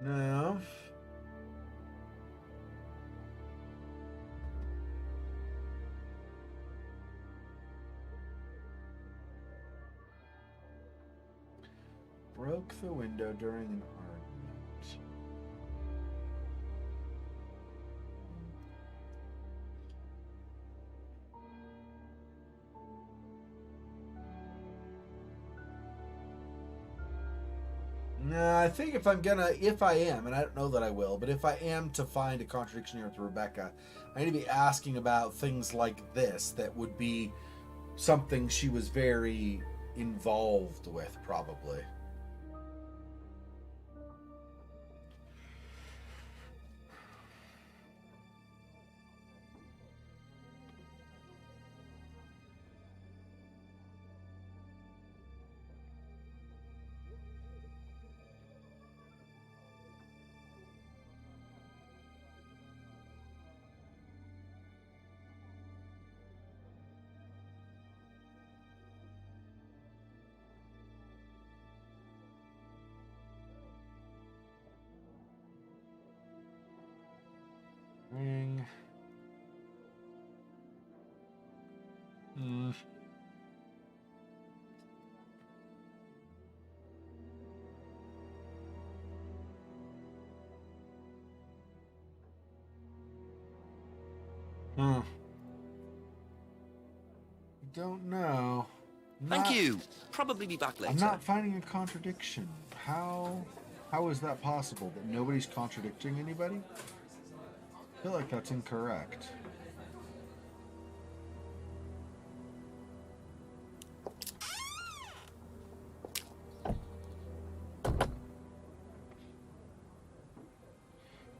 No. Broke the window during an argument. Nah, I think if I am, and I don't know that I will, but if I am to find a contradiction here with Rebecca, I need to be asking about things like this that would be something she was very involved with, probably. Hmm. Don't know. Thank you. Probably be back later. I'm not finding a contradiction. How is that possible? That nobody's contradicting anybody? I feel like that's incorrect.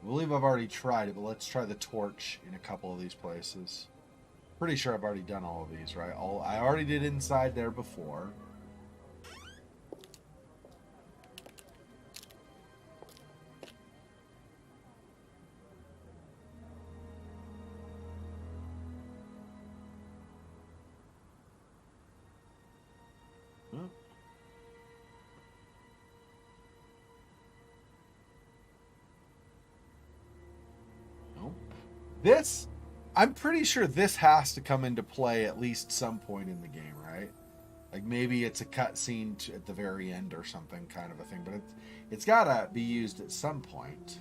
I believe I've already tried it, but let's try the torch in a couple of these places. Pretty sure I've already done all of these, right? I already did inside there before. Nope. This, I'm pretty sure this has to come into play at least some point in the game, right? Like maybe it's a cutscene at the very end or something, kind of a thing. But it's gotta be used at some point.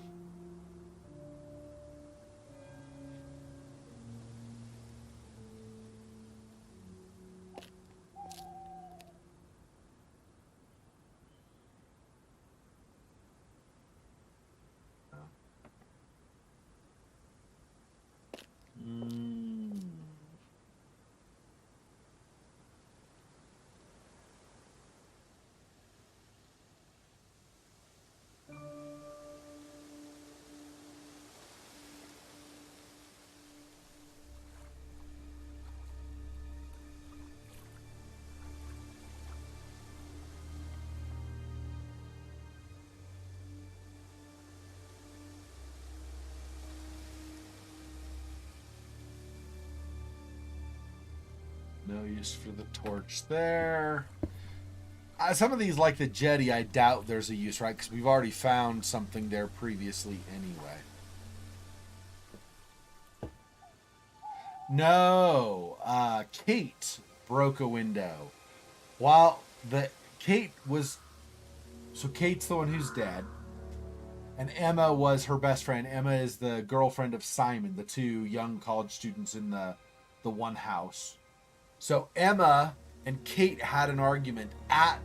No use for the torch there. Some of these, like the jetty, I doubt there's a use, right? Because we've already found something there previously anyway. No. Kate broke a window. While Kate was... So Kate's the one who's dead. And Emma was her best friend. Emma is the girlfriend of Simon, the two young college students in the one house. So Emma and Kate had an argument at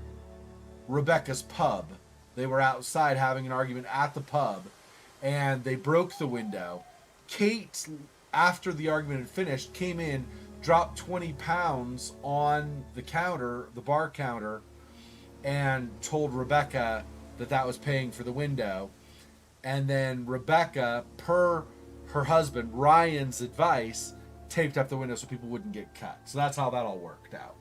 Rebecca's pub. They were outside having an argument at the pub, and they broke the window. Kate, after the argument had finished, came in, dropped 20 pounds on the counter, the bar counter, and told Rebecca that was paying for the window. And then Rebecca, per her husband Ryan's advice, taped up the window so people wouldn't get cut. So that's how that all worked out.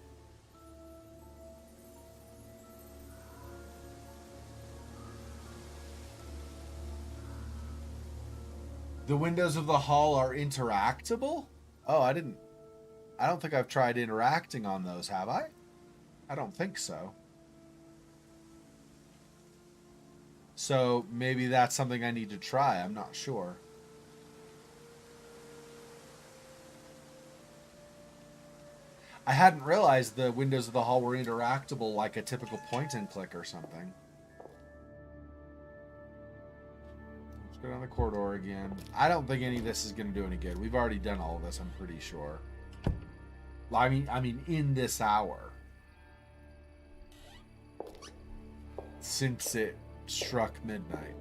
The windows of the hall are interactable? Oh, I don't think I've tried interacting on those, have I? I don't think so. So maybe that's something I need to try. I'm not sure. I hadn't realized the windows of the hall were interactable like a typical point and click or something. Let's go down the corridor again. I don't think any of this is going to do any good. We've already done all of this, I'm pretty sure. I mean, in this hour. Since it struck midnight.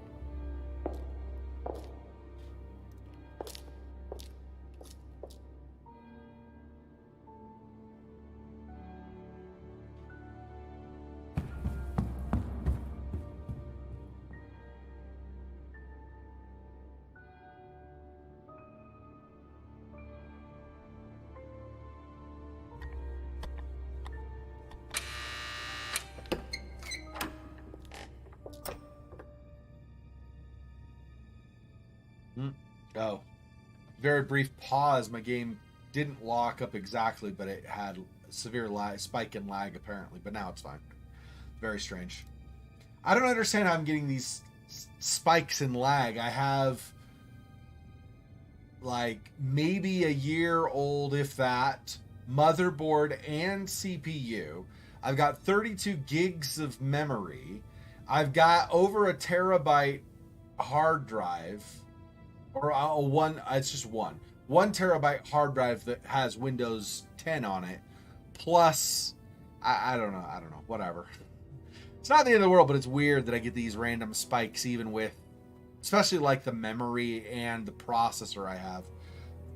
Oh, very brief pause. My game didn't lock up exactly, but it had a severe spike in lag apparently. But now it's fine. Very strange. I don't understand how I'm getting these spikes in lag. I have like maybe a year old, if that, motherboard and CPU. I've got 32 gigs of memory. I've got over a terabyte hard drive. Or one, it's just one 1 terabyte hard drive that has Windows 10 on it, plus I don't know, whatever. It's not the end of the world, but it's weird that I get these random spikes, even with, especially like the memory and the processor I have.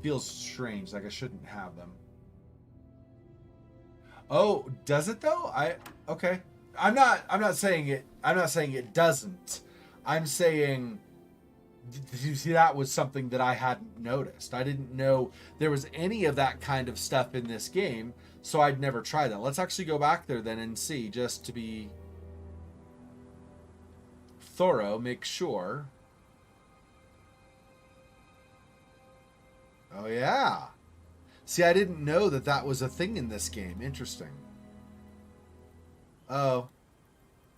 Feels strange, like I shouldn't have them. Oh, does it though? Okay. I'm not saying it doesn't. I'm saying, you see, that was something that I hadn't noticed. I didn't know there was any of that kind of stuff in this game, so I'd never try that. Let's actually go back there then and see, just to be thorough, make sure. Oh yeah. See, I didn't know that that was a thing in this game. Interesting. Oh.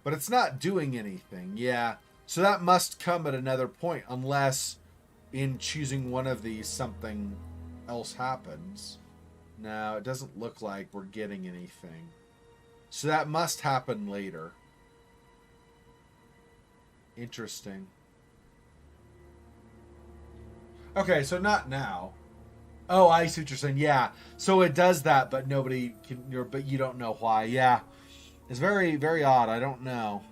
But it's not doing anything. Yeah. So that must come at another point, unless in choosing one of these something else happens. No, it doesn't look like we're getting anything. So that must happen later. Interesting. Okay, so not now. Oh, I see what you're saying. Yeah. So it does that, but nobody can, but you don't know why. Yeah. It's very, very odd. I don't know.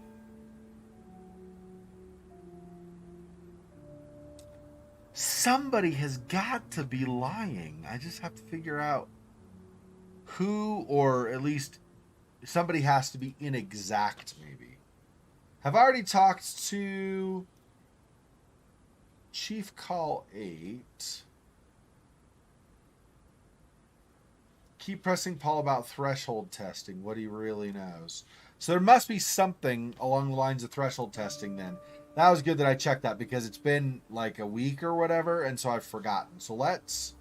Somebody has got to be lying. I just have to figure out who, or at least somebody has to be inexact, maybe. Have I already talked to Chief Call 8? Keep pressing Paul about threshold testing, what he really knows. So there must be something along the lines of threshold testing then. That was good that I checked that, because it's been like a week or whatever, and so I've forgotten. So let's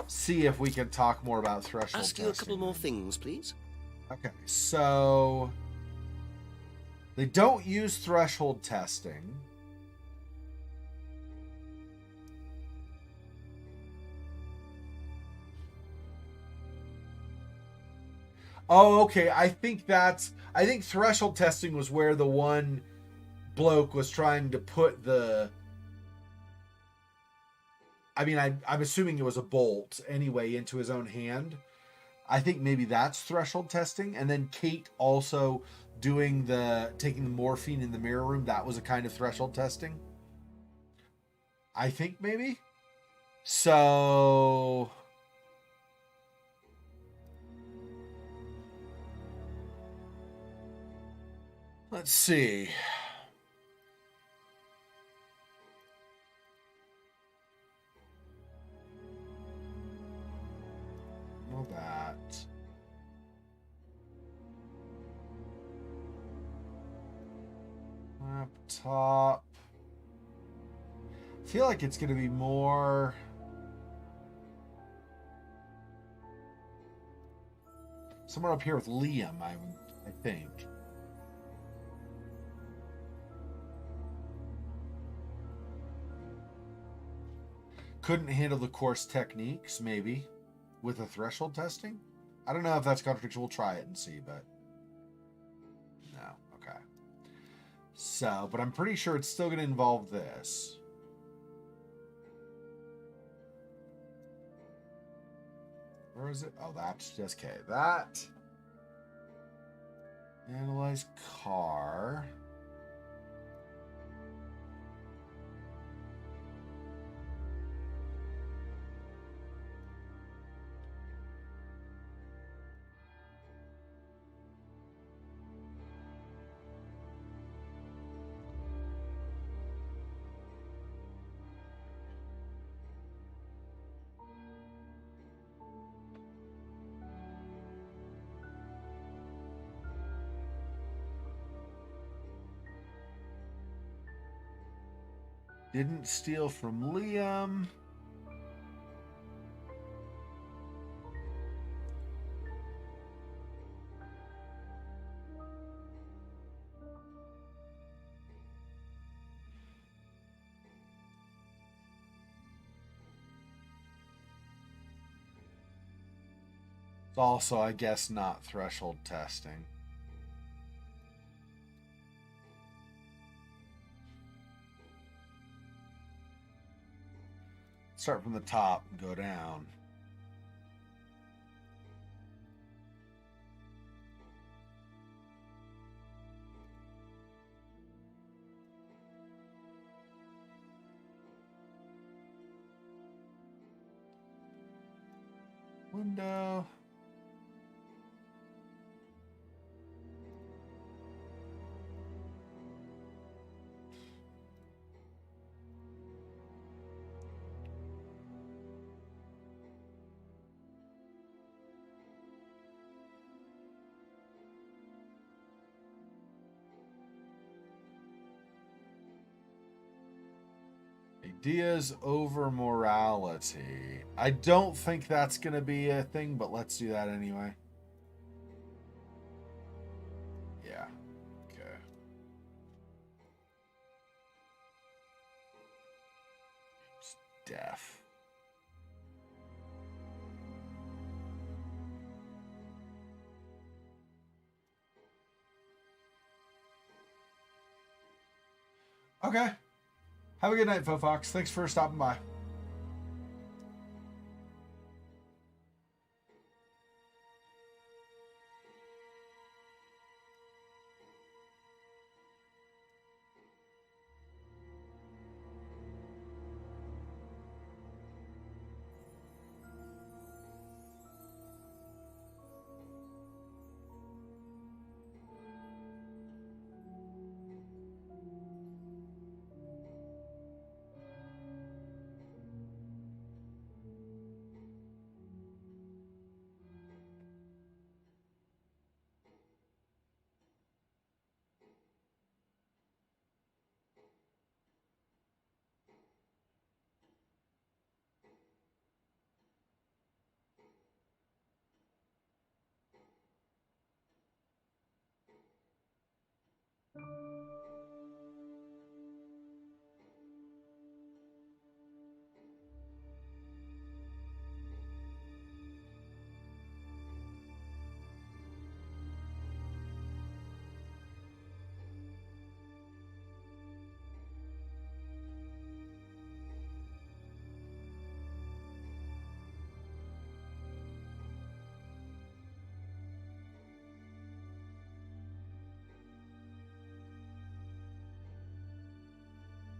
see if we can talk more about threshold testing. Ask you a couple more things, please. Okay, so they don't use threshold testing. Oh, okay. I think threshold testing was where the one bloke was trying to put the, I mean, I'm assuming it was a bolt anyway into his own hand. I think maybe that's threshold testing. And then Kate also taking the morphine in the mirror room. That was a kind of threshold testing. I think maybe. So let's see. Know that. Laptop. I feel like it's going to be more somewhere up here with Liam, I think. Couldn't handle the course techniques, maybe, with a threshold testing. I don't know if that's contradiction. We'll try it and see, but no. Okay. So, but I'm pretty sure it's still going to involve this. Where is it? Oh, that's just okay. That. Analyze car. Didn't steal from Liam. It's also, I guess, not threshold testing. Start from the top and go down. Window. Ideas over morality. I don't think that's going to be a thing, but let's do that anyway. Yeah. Okay. It's death. Okay. Have a good night, Fofox. Thanks for stopping by.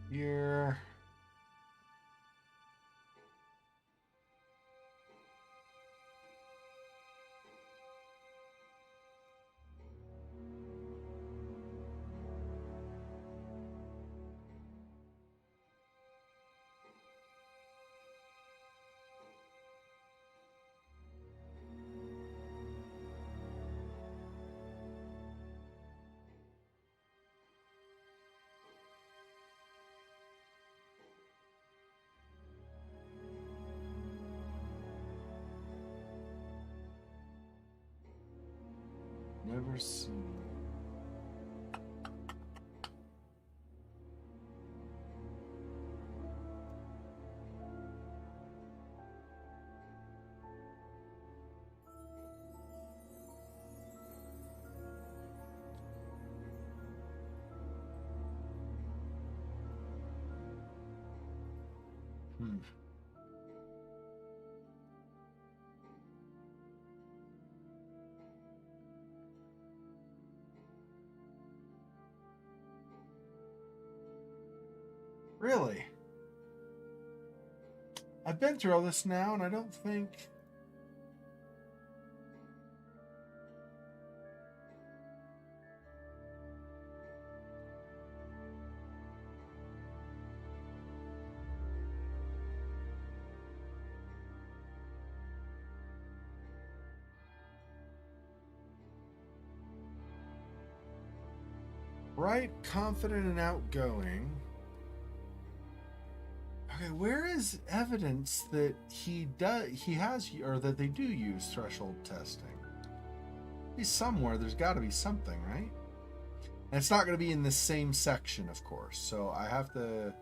Here. Never seen. Hmm. Really? I've been through all this now, and I don't think... Bright, confident, and outgoing. Okay, where is evidence that he has, or that they do use threshold testing? He's somewhere. There's got to be something, right? And it's not going to be in the same section, of course. So I have to...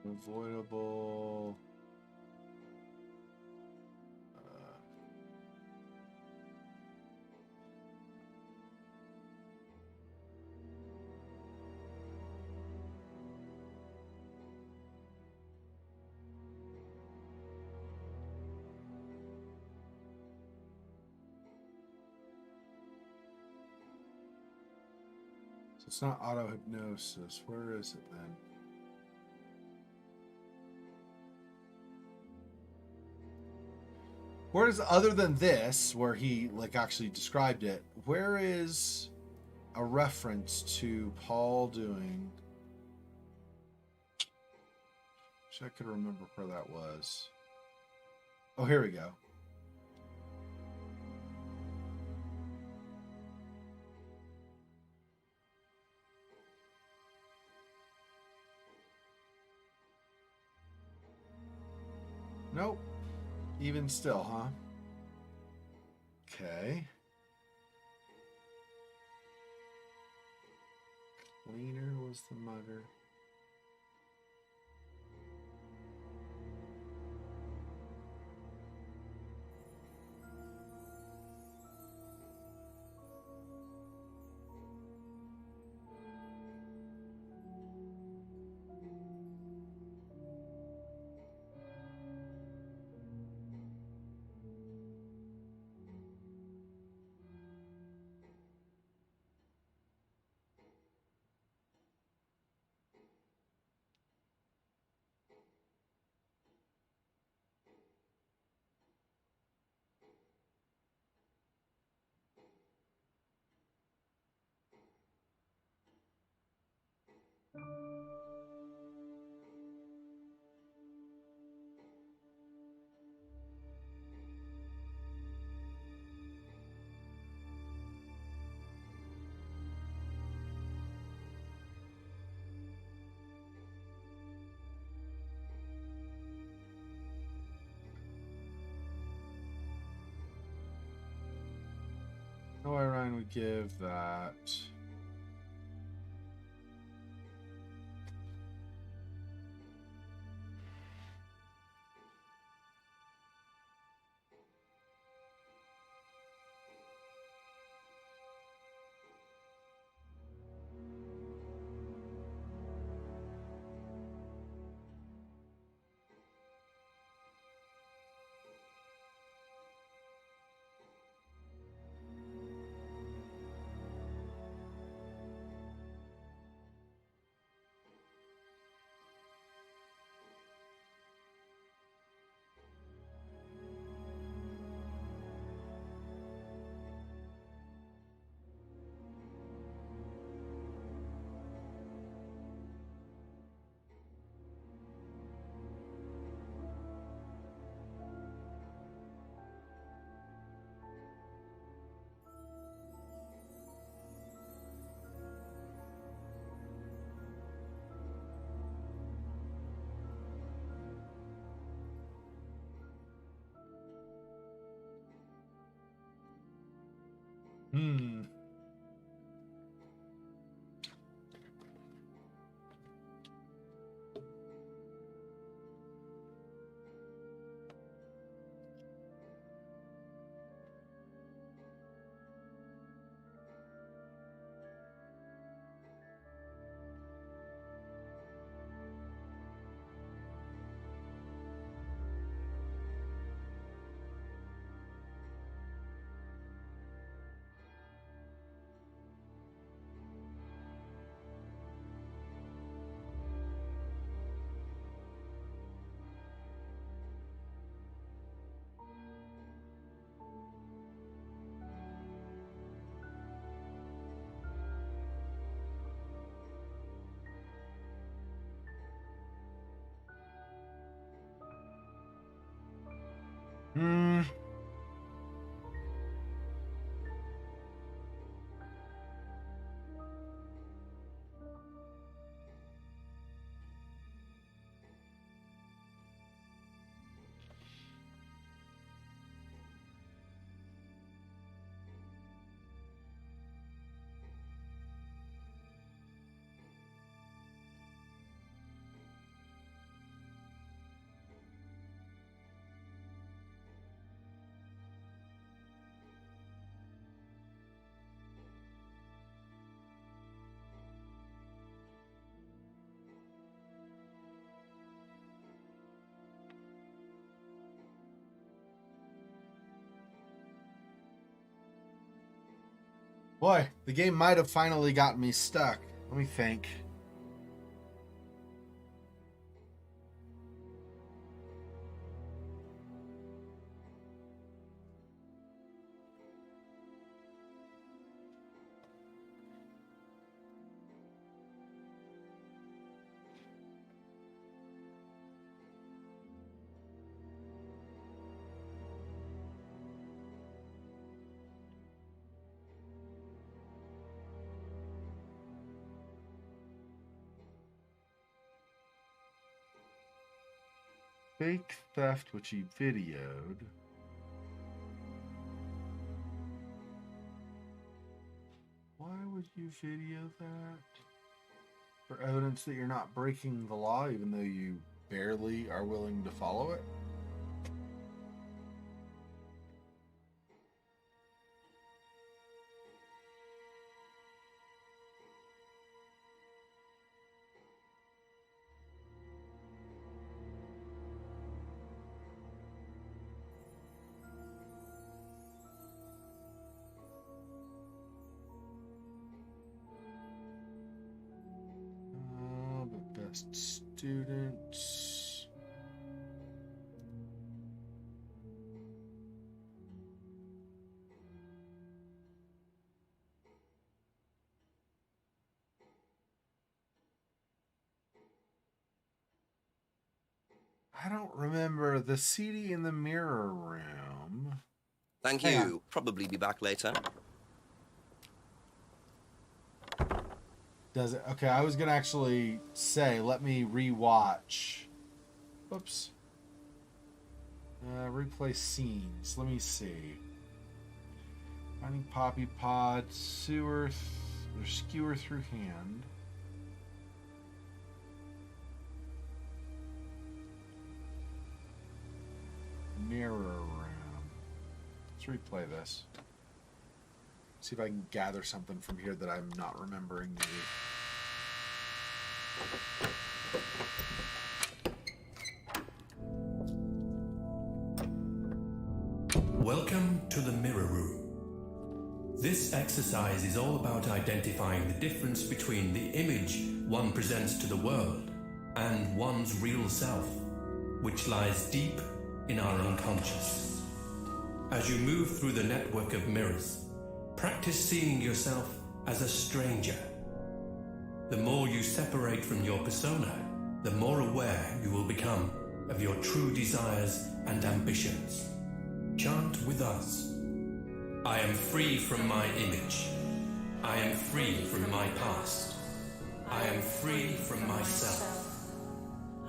Avoidable. So it's not auto hypnosis. Where is it then? Where is, other than this, where he like actually described it, where is a reference to Paul doing? Wish I could remember where that was. Oh, here we go. Nope. Even still, huh? Okay. Cleaner was the mugger. No, Ryan would give that. Hmm. Boy, the game might have finally gotten me stuck. Let me think. Fake theft, which he videoed. Why would you video that? For evidence that you're not breaking the law, even though you barely are willing to follow it? The best students. I don't remember the CD in the mirror room. Thank Hang you. Probably be back later. Does it? Okay, I was gonna actually say, let me rewatch. Whoops. Replay scenes. Let me see. Finding Poppy Pod, sewer, or skewer through hand. Mirror room. Let's replay this. See if I can gather something from here that I'm not remembering. Welcome to the Mirror Room. This exercise is all about identifying the difference between the image one presents to the world and one's real self, which lies deep in our unconscious. As you move through the network of mirrors, practice seeing yourself as a stranger. The more you separate from your persona, the more aware you will become of your true desires and ambitions. Chant with us. I am free from my image. I am free from my past. I am free from myself.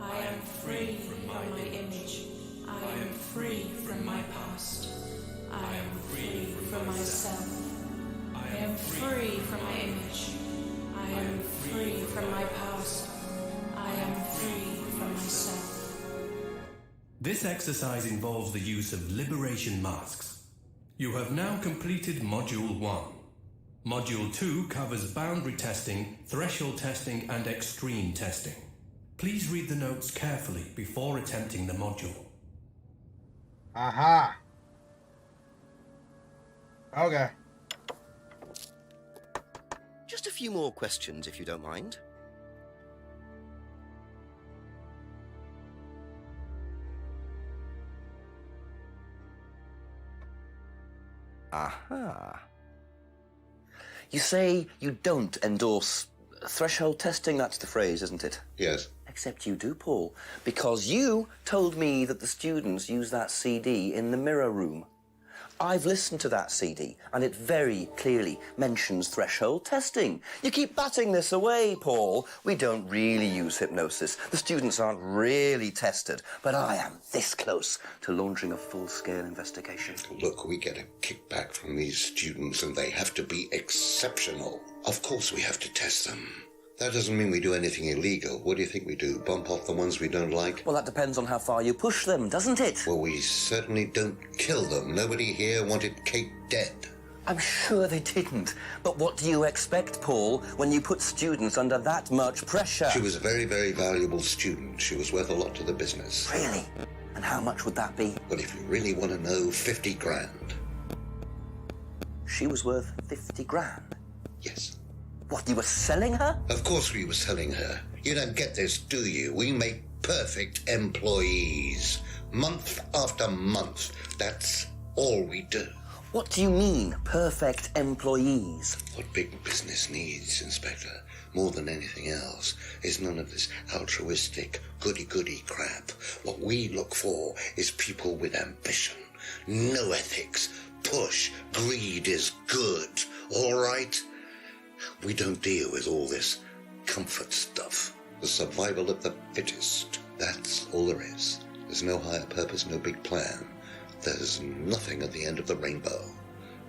I am free from my image. I am free from my past. I am free from myself. I am free from my image. I am free from my past. I am free from myself. This exercise involves the use of liberation masks. You have now completed Module 1. Module 2 covers boundary testing, threshold testing, and extreme testing. Please read the notes carefully before attempting the module. Aha! Okay. Just a few more questions, if you don't mind. Aha. You say you don't endorse threshold testing, that's the phrase, isn't it? Yes. Except you do, Paul, because you told me that the students use that CD in the mirror room. I've listened to that CD, and it very clearly mentions threshold testing. You keep batting this away, Paul. We don't really use hypnosis. The students aren't really tested, but I am this close to launching a full-scale investigation. Look, we get a kickback from these students, and they have to be exceptional. Of course we have to test them. That doesn't mean we do anything illegal. What do you think we do? Bump off the ones we don't like? Well, that depends on how far you push them, doesn't it? Well, we certainly don't kill them. Nobody here wanted Kate dead. I'm sure they didn't. But what do you expect, Paul, when you put students under that much pressure? She was a very, very valuable student. She was worth a lot to the business. Really? And how much would that be? Well, if you really want to know, 50 grand. she was worth 50 grand. Yes. What, you were selling her? Of course we were selling her. You don't get this, do you? We make perfect employees. Month after month. That's all we do. What do you mean, perfect employees? What big business needs, Inspector, more than anything else, is none of this altruistic, goody-goody crap. What we look for is people with ambition, no ethics, push, greed is good, all right? We don't deal with all this comfort stuff. The survival of the fittest. That's all there is. There's no higher purpose, no big plan. There's nothing at the end of the rainbow,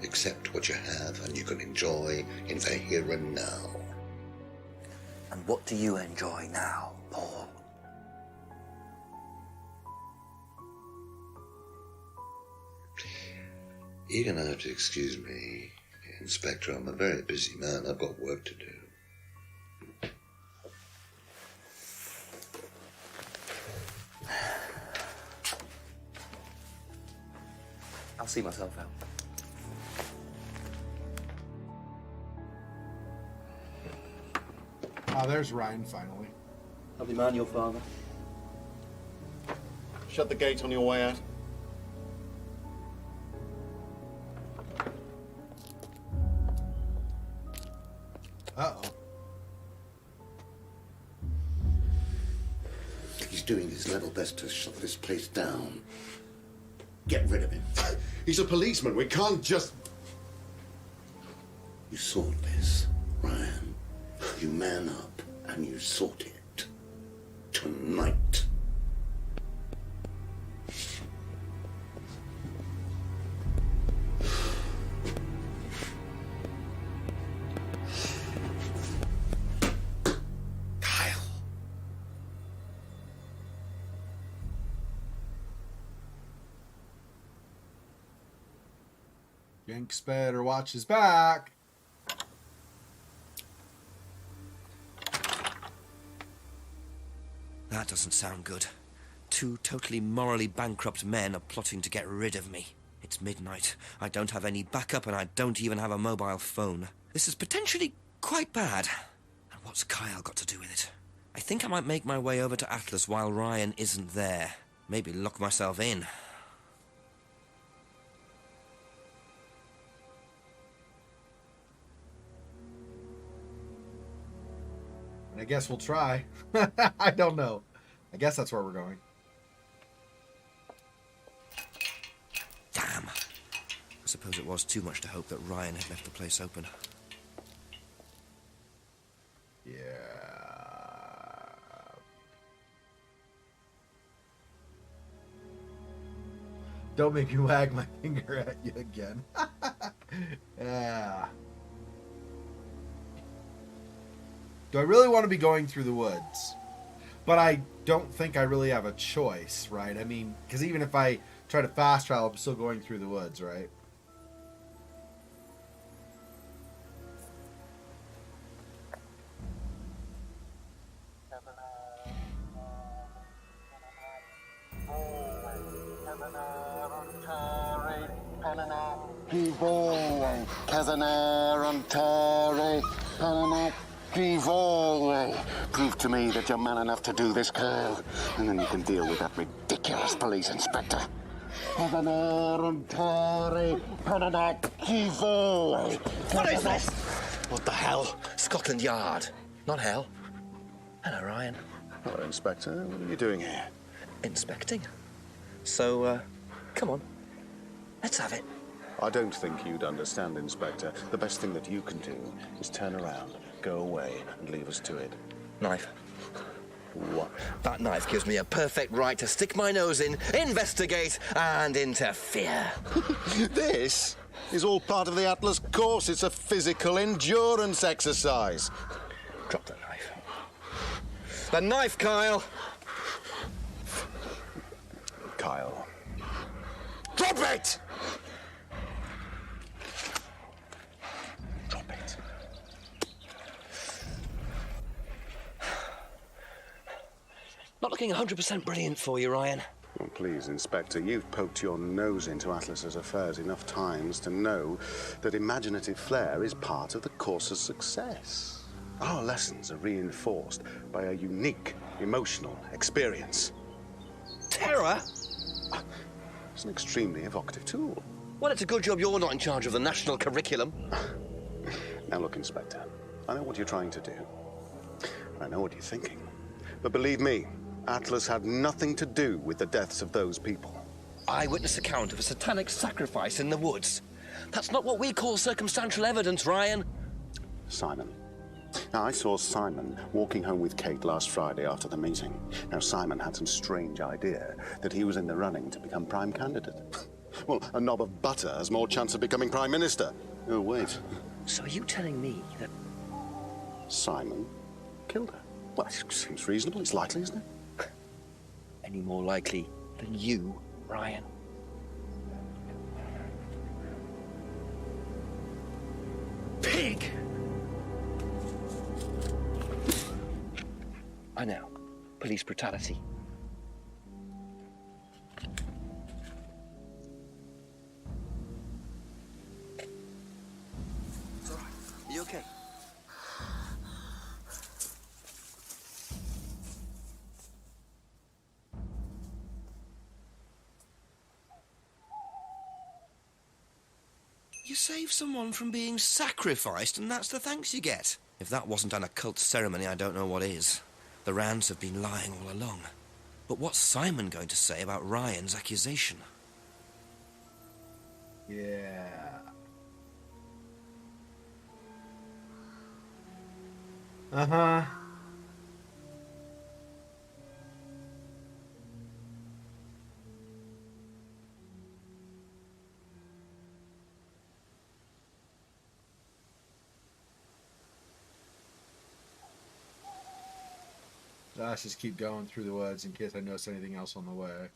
except what you have and you can enjoy in the here and now. And what do you enjoy now, Paul? You're going to have to excuse me, Inspector. I'm a very busy man. I've got work to do. I'll see myself out. Ah, there's Ryan finally. Lovely man, your father. Shut the gate on your way out. Uh-oh. He's doing his level best to shut this place down. Get rid of him. He's a policeman. We can't just... You sort this, Ryan. You man up and you sort it. Tonight. Kyle. Yanks better watch his back. That doesn't sound good. Two totally morally bankrupt men are plotting to get rid of me. It's midnight. I don't have any backup and I don't even have a mobile phone. This is potentially quite bad. And what's Kyle got to do with it? I think I might make my way over to Atlas while Ryan isn't there. Maybe lock myself in. I guess we'll try. I don't know. I guess that's where we're going. Damn. I suppose it was too much to hope that Ryan had left the place open. Yeah. Don't make me wag my finger at you again. Yeah. Do I really want to be going through the woods? But I don't think I really have a choice, right? I mean, because even if I try to fast travel, I'm still going through the woods, right? Prove to me that you're man enough to do this, Kyle, and then you can deal with that ridiculous police inspector. What is this? What the hell? Scotland Yard. Not hell. Hello, Ryan. Hello, Inspector. What are you doing here? Inspecting. So, come on. Let's have it. I don't think you'd understand, Inspector. The best thing that you can do is turn around, go away, and leave us to it. Knife. What? That knife gives me a perfect right to stick my nose in, investigate, and interfere. This is all part of the Atlas course. It's a physical endurance exercise. Drop the knife. The knife, Kyle! Kyle. Drop it! Drop it. Not looking 100% brilliant for you, Ryan. Well, please, Inspector, you've poked your nose into Atlas's affairs enough times to know that imaginative flair is part of the course's success. Our lessons are reinforced by a unique emotional experience. Terror? It's an extremely evocative tool. Well, it's a good job you're not in charge of the national curriculum. Now look, Inspector, I know what you're trying to do. I know what you're thinking. But believe me, Atlas had nothing to do with the deaths of those people. Eyewitness account of a satanic sacrifice in the woods. That's not what we call circumstantial evidence, Ryan. Simon. Now, I saw Simon walking home with Kate last Friday after the meeting. Now, Simon had some strange idea that he was in the running to become prime candidate. Well, a knob of butter has more chance of becoming prime minister. Oh, wait. So are you telling me that... Simon killed her? Well, it seems reasonable. It's likely, isn't it? Any more likely than you, Ryan? Pig! I know. Police brutality. It's all right. Are you okay? You save someone from being sacrificed, and that's the thanks you get. If that wasn't an occult ceremony, I don't know what is. The Rands have been lying all along. But what's Simon going to say about Ryan's accusation? Yeah. Uh-huh. Let's just keep going through the woods in case I notice anything else on the way.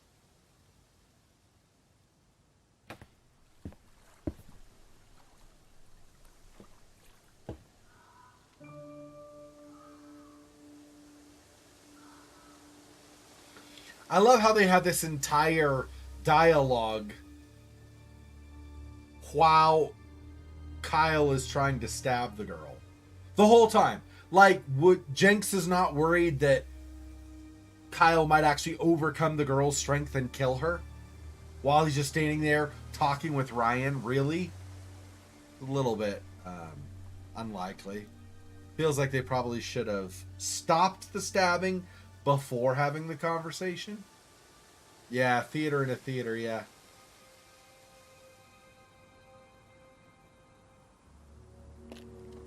I love how they have this entire dialogue while Kyle is trying to stab the girl. The whole time. Like, Jenks is not worried that Kyle might actually overcome the girl's strength and kill her while he's just standing there talking with Ryan. Really? A little bit unlikely. Feels like they probably should have stopped the stabbing before having the conversation. Yeah, theater in a theater, yeah.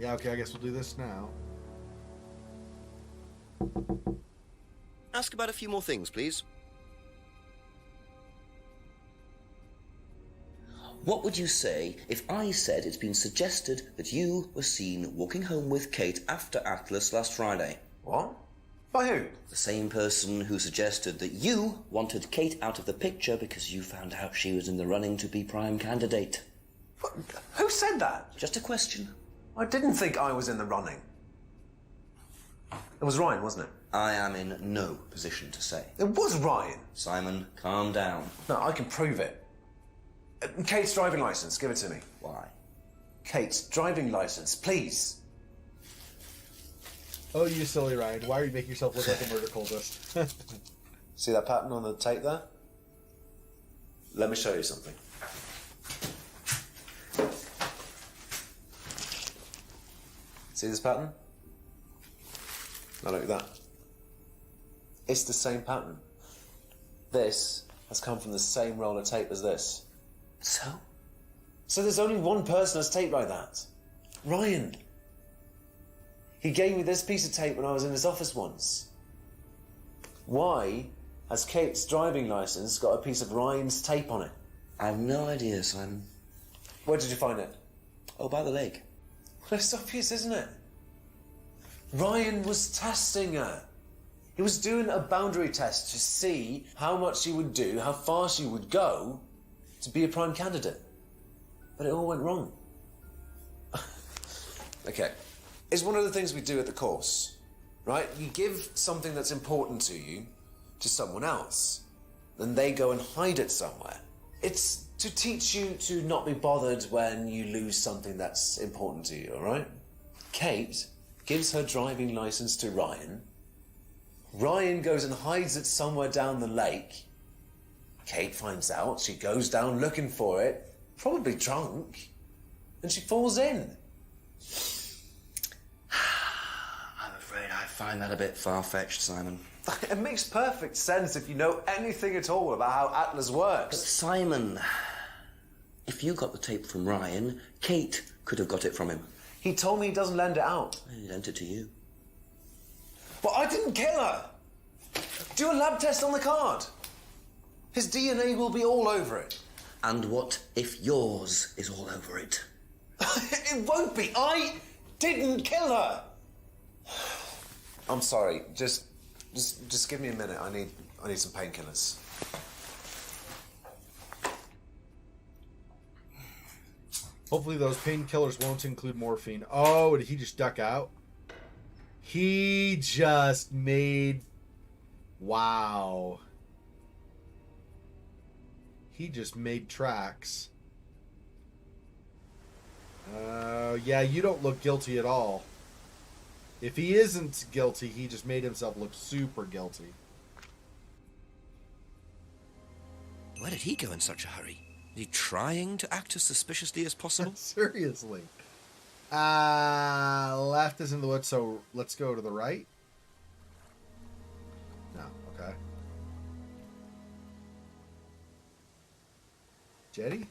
Yeah, okay, I guess we'll do this now. Ask about a few more things, please. What would you say if I said it's been suggested that you were seen walking home with Kate after Atlas last Friday? What? By who? The same person who suggested that you wanted Kate out of the picture because you found out she was in the running to be prime candidate. What? Who said that? Just a question. I didn't think I was in the running. It was Ryan, wasn't it? I am in no position to say. It was Ryan. Simon, calm down. No, I can prove it. Kate's driving license, give it to me. Why? Kate's driving license, please. Oh, you silly Ryan. Why are you making yourself look like a murder cultist? See that pattern on the tape there? Let me show you something. See this pattern? Now look at that. It's the same pattern. This has come from the same roll of tape as this. So? So there's only one person that's taped like that. Ryan. He gave me this piece of tape when I was in his office once. Why has Kate's driving license got a piece of Ryan's tape on it? I have no idea, Simon. Where did you find it? Oh, by the lake. Well, it's obvious, isn't it? Ryan was testing her. He was doing a boundary test to see how much she would do, how far she would go to be a prime candidate. But it all went wrong. Okay. It's one of the things we do at the course, right? You give something that's important to you to someone else. then they go and hide it somewhere. It's to teach you to not be bothered when you lose something that's important to you, all right? Kate gives her driving license to Ryan. Ryan goes and hides it somewhere down the lake. Kate finds out, she goes down looking for it, probably drunk, and she falls in. I'm afraid I find that a bit far-fetched, Simon. It makes perfect sense if you know anything at all about how Atlas But works. Simon, if you got the tape from Ryan, Kate could have got it from him. He told me he doesn't lend it out. He lent it to you. But I didn't kill her! Do a lab test on the card. His DNA will be all over it. And what if yours is all over it? It won't be. I didn't kill her. I'm sorry. Just give me a minute. I need some painkillers. Hopefully those painkillers won't include morphine. Oh, did he just duck out? He just made... Wow. He just made tracks. Yeah, you don't look guilty at all. If he isn't guilty, he just made himself look super guilty. Where did he go in such a hurry? Is he trying to act as suspiciously as possible? Seriously. Left is in the woods, so let's go to the right. No, okay. Jetty?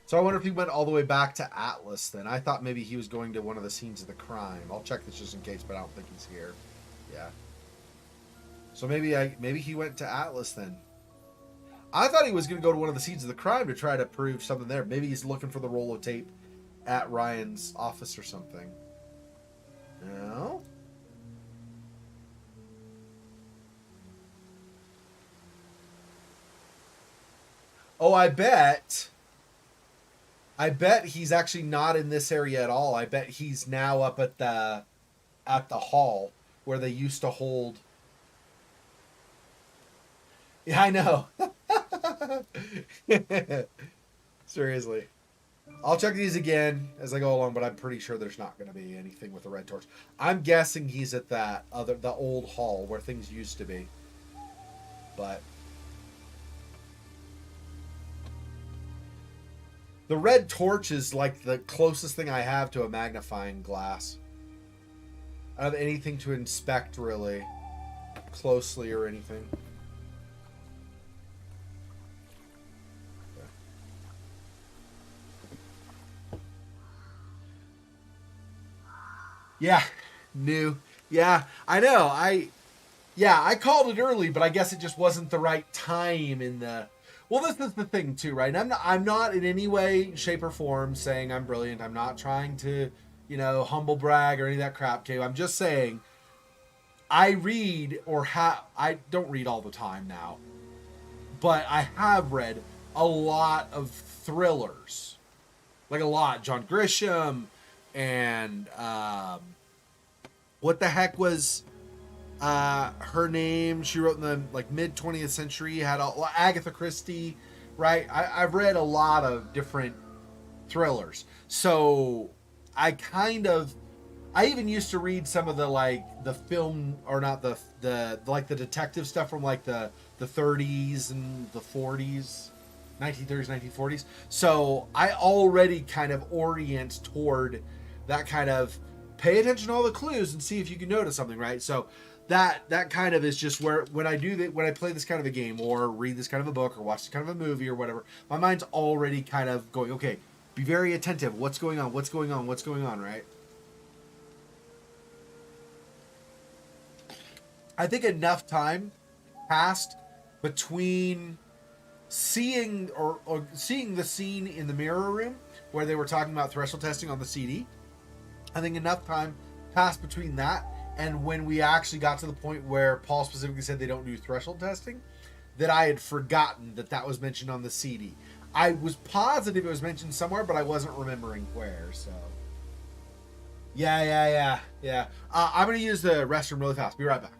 So I wonder if he went all the way back to Atlas then. I thought maybe he was going to one of the scenes of the crime. I'll check this just in case, but I don't think he's here. Yeah. So maybe he went to Atlas then. I thought he was going to go to one of the scenes of the crime to try to prove something there. Maybe he's looking for the roll of tape at Ryan's office or something. No? Oh, I bet he's actually not in this area at all. I bet he's now up at the hall where they used to hold. Yeah, I know. Seriously. I'll check these again as I go along, but I'm pretty sure there's not going to be anything with the red torch. I'm guessing he's at the old hall where things used to be. But the red torch is like the closest thing I have to a magnifying glass. I don't have anything to inspect really closely or anything. Yeah, new. Yeah, I know. I called it early, but I guess it just wasn't the right time in the. Well, this is the thing too, right? I'm not in any way, shape, or form saying I'm brilliant. I'm not trying to, humble brag or any of that crap, too. I'm just saying, I read I don't read all the time now, but I have read a lot of thrillers, like a lot. John Grisham. And what the heck was her name? She wrote in the mid 20th century. Had Agatha Christie, right? I've read a lot of different thrillers, so I even used to read some of the film, or not the detective stuff from the 30s and the 40s. 1930s, 1940s. So I already kind of orient toward that kind of pay attention to all the clues and see if you can notice something, right? So that kind of is just where when I play this kind of a game or read this kind of a book or watch this kind of a movie or whatever, my mind's already kind of going, okay, be very attentive. What's going on? What's going on? What's going on, right? I think enough time passed between seeing the scene in the mirror room where they were talking about threshold testing on the CD. I think enough time passed between that and when we actually got to the point where Paul specifically said they don't do threshold testing, that I had forgotten that was mentioned on the CD. I was positive it was mentioned somewhere, but I wasn't remembering where. So yeah. I'm gonna use the restroom really fast. Be right back.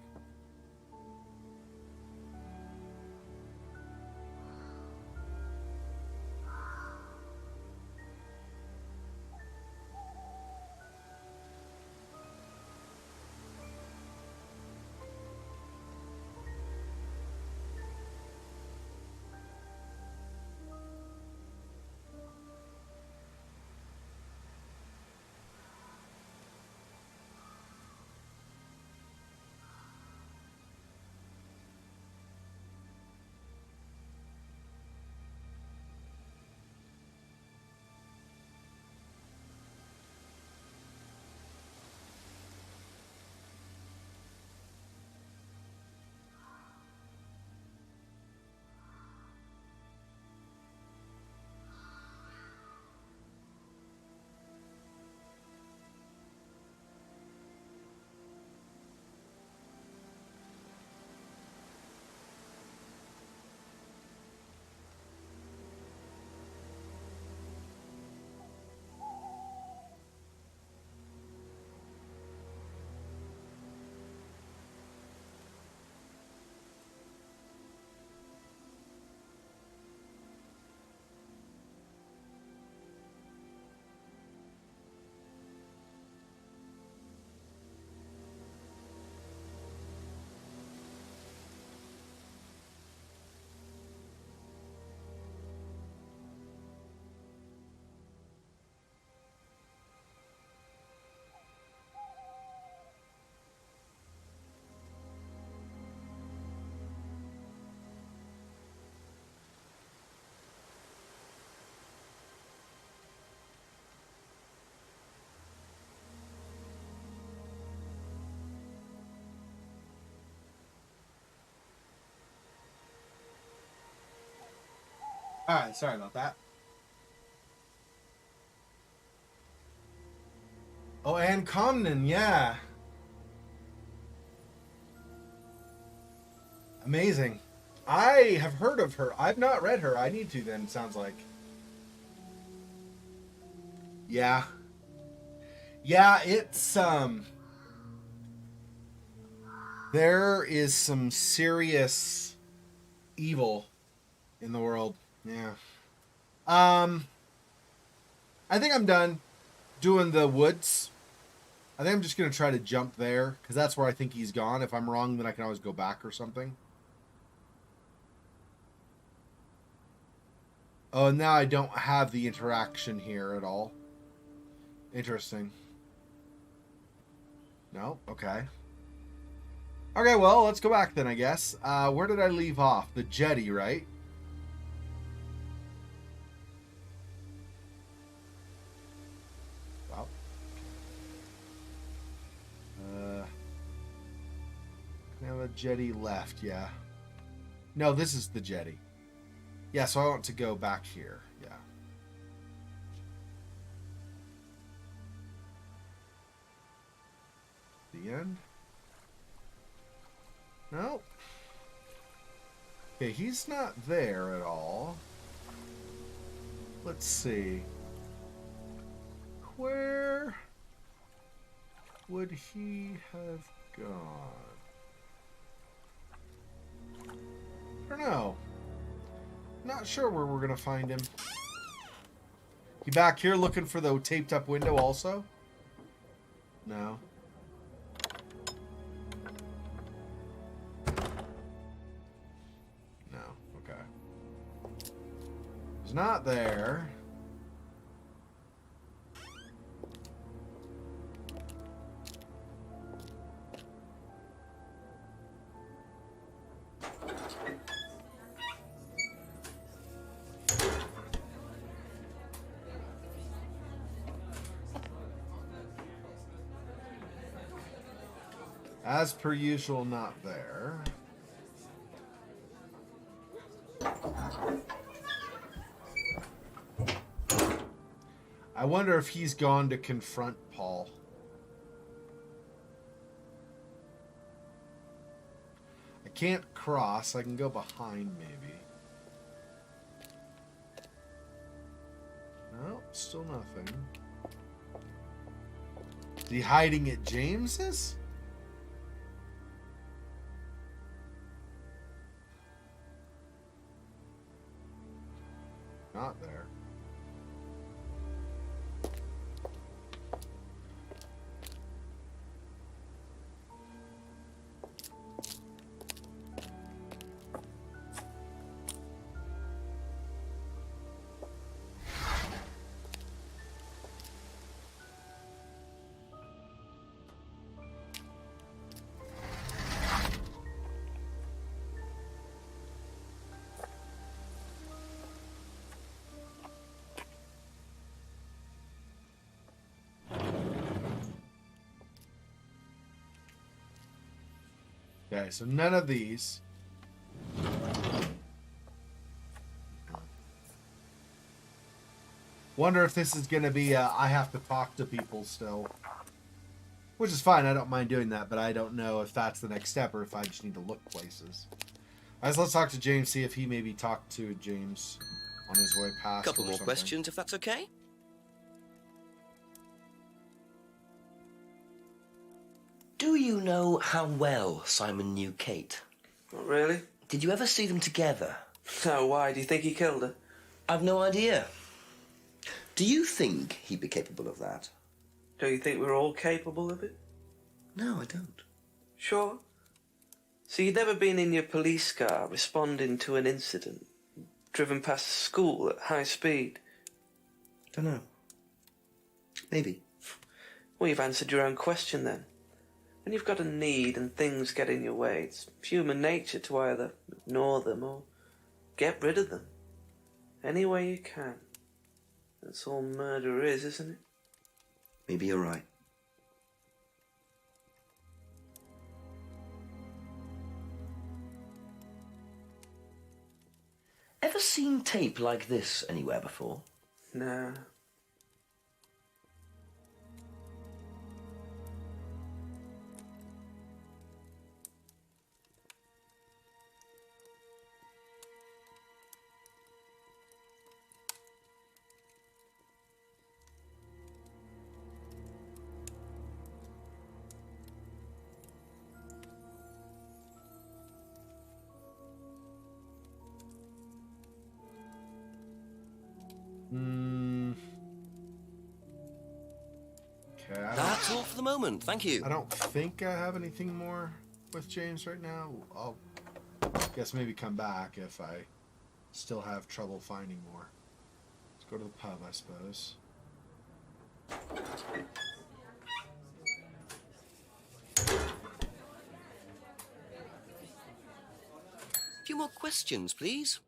Alright, sorry about that. Oh, Anne Comnan, yeah. Amazing. I have heard of her. I've not read her. I need to then, sounds like. Yeah. Yeah, it's, there is some serious evil in the world. Yeah. I think I'm done doing the woods. I think I'm just going to try to jump there, because that's where I think he's gone. If I'm wrong, then I can always go back or something. Oh, and now I don't have the interaction here at all. Interesting. No? Okay. Okay, well, let's go back then, I guess. Where did I leave off? The jetty, right? Well. I have a jetty left, yeah. No, this is the jetty. Yeah, so I want to go back here. Yeah. The end? No. Okay, he's not there at all. Let's see. Where would he have gone? I don't know. Not sure where we're gonna find him. You back here looking for the taped up window also? No. No, okay. He's not there. As per usual, not there. I wonder if he's gone to confront Paul. I can't cross. I can go behind, maybe. No, still nothing. Is he hiding at James's? Not there. Okay, so none of these. Wonder if this is going to be I have to talk to people still. Which is fine, I don't mind doing that, but I don't know if that's the next step or if I just need to look places. Alright, so let's talk to James, see if he maybe talked to James on his way past. Couple more questions, if that's okay? Do you know how well Simon knew Kate? Not really. Did you ever see them together? No, why? Do you think he killed her? I've no idea. Do you think he'd be capable of that? Don't you think we're all capable of it? No, I don't. Sure. So you'd never been in your police car responding to an incident, driven past a school at high speed? Don't know. Maybe. Well, you've answered your own question then. When you've got a need and things get in your way, it's human nature to either ignore them or get rid of them. Any way you can. That's all murder is, isn't it? Maybe you're right. Ever ever seen tape like this anywhere before? Nah. Okay, That's all for the moment. Thank you. I don't think I have anything more with James right now. I'll guess maybe come back if I still have trouble finding more. Let's go to the pub, I suppose. A few more questions, please.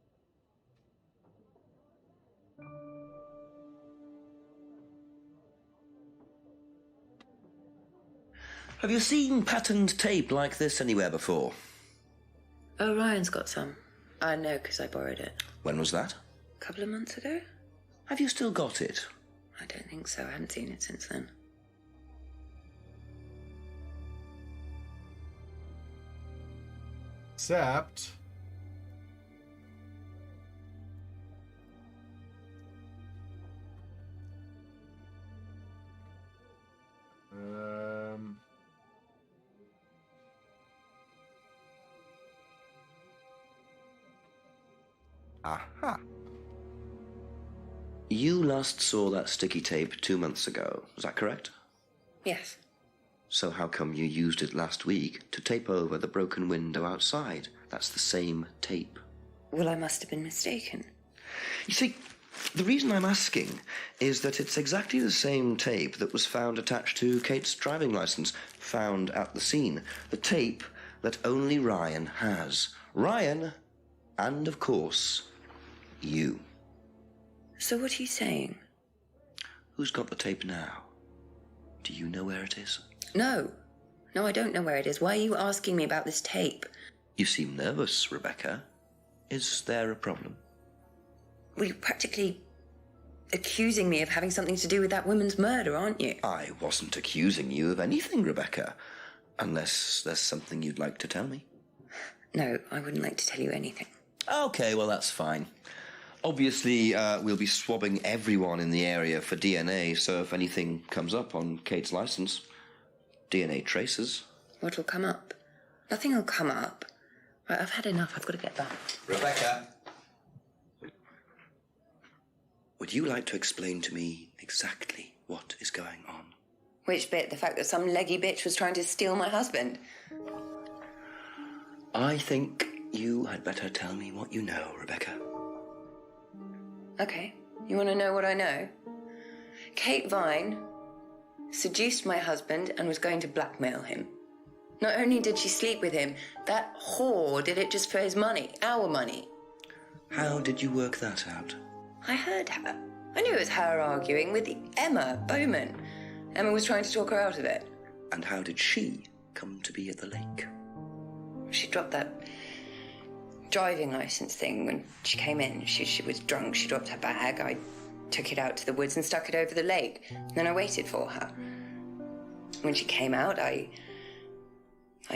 Have you seen patterned tape like this anywhere before? Oh, Ryan's got some. I know because I borrowed it. When was that? A couple of months ago? Have you still got it? I don't think so. I haven't seen it since then. Except... Aha. You last saw that sticky tape 2 months ago, is that correct? Yes. So how come you used it last week to tape over the broken window outside? That's the same tape. Well, I must have been mistaken. You see, the reason I'm asking is that it's exactly the same tape that was found attached to Kate's driving license, found at the scene. The tape that only Ryan has. Ryan, and of course, you. So what are you saying? Who's got the tape now? Do you know where it is? No. No, I don't know where it is. Why are you asking me about this tape? You seem nervous, Rebecca. Is there a problem? Well, you're practically accusing me of having something to do with that woman's murder, aren't you? I wasn't accusing you of anything, Rebecca. Unless there's something you'd like to tell me. No, I wouldn't like to tell you anything. Okay, well, that's fine. Obviously, we'll be swabbing everyone in the area for DNA, so if anything comes up on Kate's license, DNA traces. What will come up? Nothing will come up. Right, I've had enough. I've got to get back. Rebecca! Would you like to explain to me exactly what is going on? Which bit? The fact that some leggy bitch was trying to steal my husband? I think you had better tell me what you know, Rebecca. Okay. You want to know what I know? Kate Vine seduced my husband and was going to blackmail him. Not only did she sleep with him, that whore did it just for his money, our money. How did you work that out? I heard her. I knew it was her arguing with Emma Bowman. Emma was trying to talk her out of it. And how did she come to be at the lake? She dropped that driving license thing when she came in. She was drunk. She dropped her bag. I took it out to the woods and stuck it over the lake. Then I waited for her. When she came out, I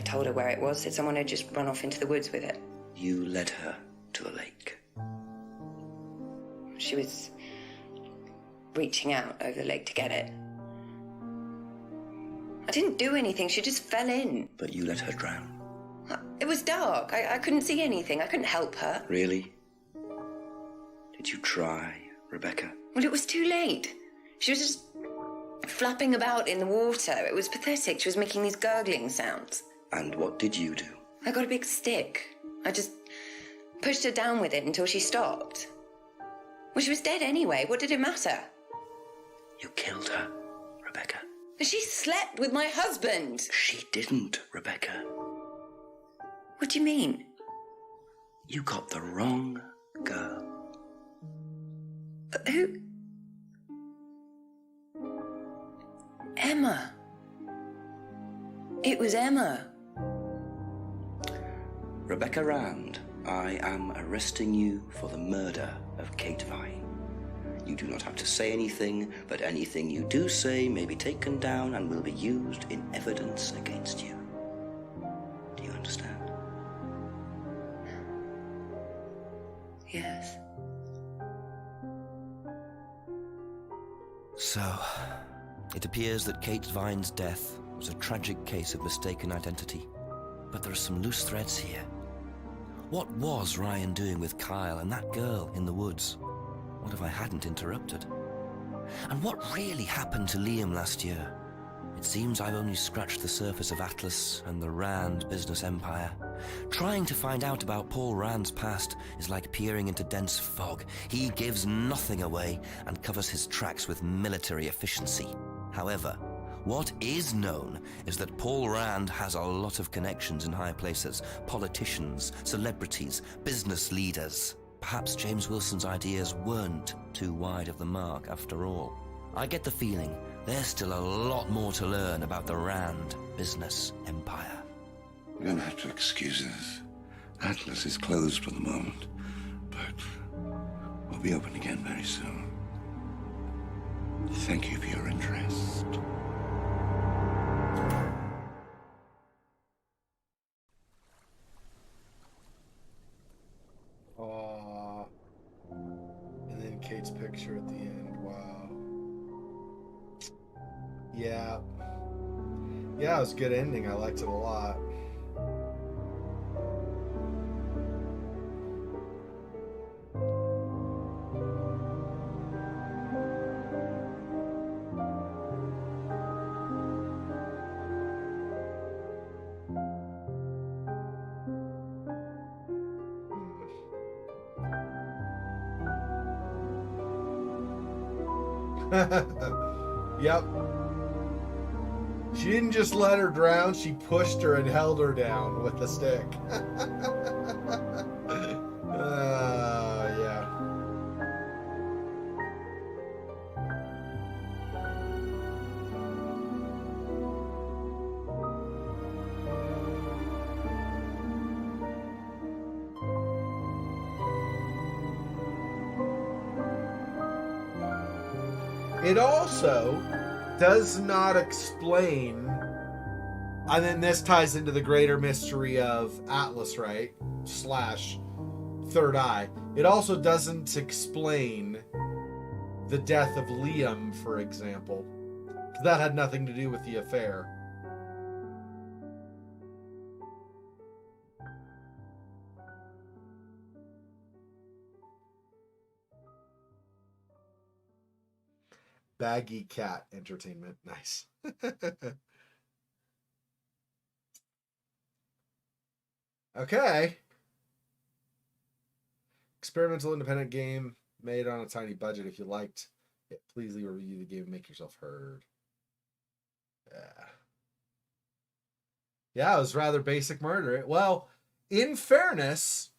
told her where it was, that someone had just run off into the woods with it. You led her to the lake. She was reaching out over the lake to get it. I didn't do anything. She just fell in. But you let her drown. It was dark. I couldn't see anything. I couldn't help her. Really? Did you try, Rebecca? Well, it was too late. She was just flapping about in the water. It was pathetic. She was making these gurgling sounds. And what did you do? I got a big stick. I just pushed her down with it until she stopped. Well, she was dead anyway. What did it matter? You killed her, Rebecca. She slept with my husband. She didn't, Rebecca. What do you mean? You got the wrong girl. Who? Emma. It was Emma. Rebecca Rand, I am arresting you for the murder of Kate Vine. You do not have to say anything, but anything you do say may be taken down and will be used in evidence against you. Do you understand? Yes. So, it appears that Kate Vine's death was a tragic case of mistaken identity. But there are some loose threads here. What was Ryan doing with Kyle and that girl in the woods? What if I hadn't interrupted? And what really happened to Liam last year? It seems I've only scratched the surface of Atlas and the Rand business empire. Trying to find out about Paul Rand's past is like peering into dense fog. He gives nothing away and covers his tracks with military efficiency. However, what is known is that Paul Rand has a lot of connections in high places, politicians, celebrities, business leaders. Perhaps James Wilson's ideas weren't too wide of the mark after all. I get the feeling there's still a lot more to learn about the Rand business empire. You're going to have to excuse us. Atlas is closed for the moment, but we'll be open again very soon. Thank you for your interest. Aww. And then Kate's picture at the end. Wow. Yeah. Yeah, it was a good ending. I liked it a lot. Yep. She didn't just let her drown, she pushed her and held her down with the stick. Yeah. It also does not explain, and then this ties into the greater mystery of Atlas, right? Slash Third Eye. It also doesn't explain the death of Liam, for example. That had nothing to do with the affair. Baggy Cat Entertainment. Nice. Okay. Experimental independent game made on a tiny budget. If you liked it, please leave a review of the game and make yourself heard. Yeah. Yeah, it was rather basic murder. Well, in fairness,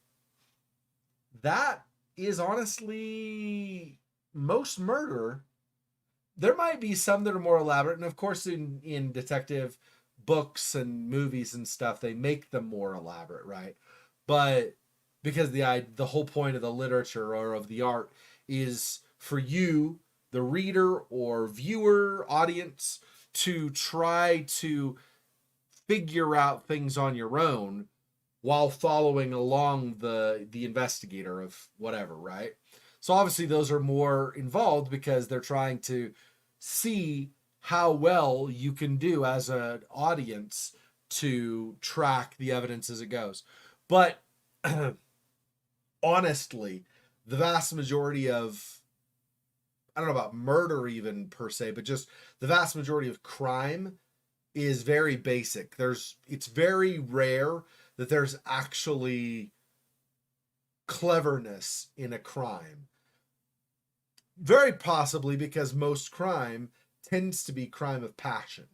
that is honestly most murder. There might be some that are more elaborate, and of course in detective books and movies and stuff, they make them more elaborate, right? But because the whole point of the literature or of the art is for you, the reader or viewer, audience, to try to figure out things on your own while following along the investigator of whatever, right? So obviously those are more involved because they're trying to see how well you can do as an audience to track the evidence as it goes. But honestly, the vast majority of, I don't know about murder even per se, but just the vast majority of crime is very basic. It's very rare that there's actually cleverness in a crime. Very possibly because most crime tends to be crime of passion.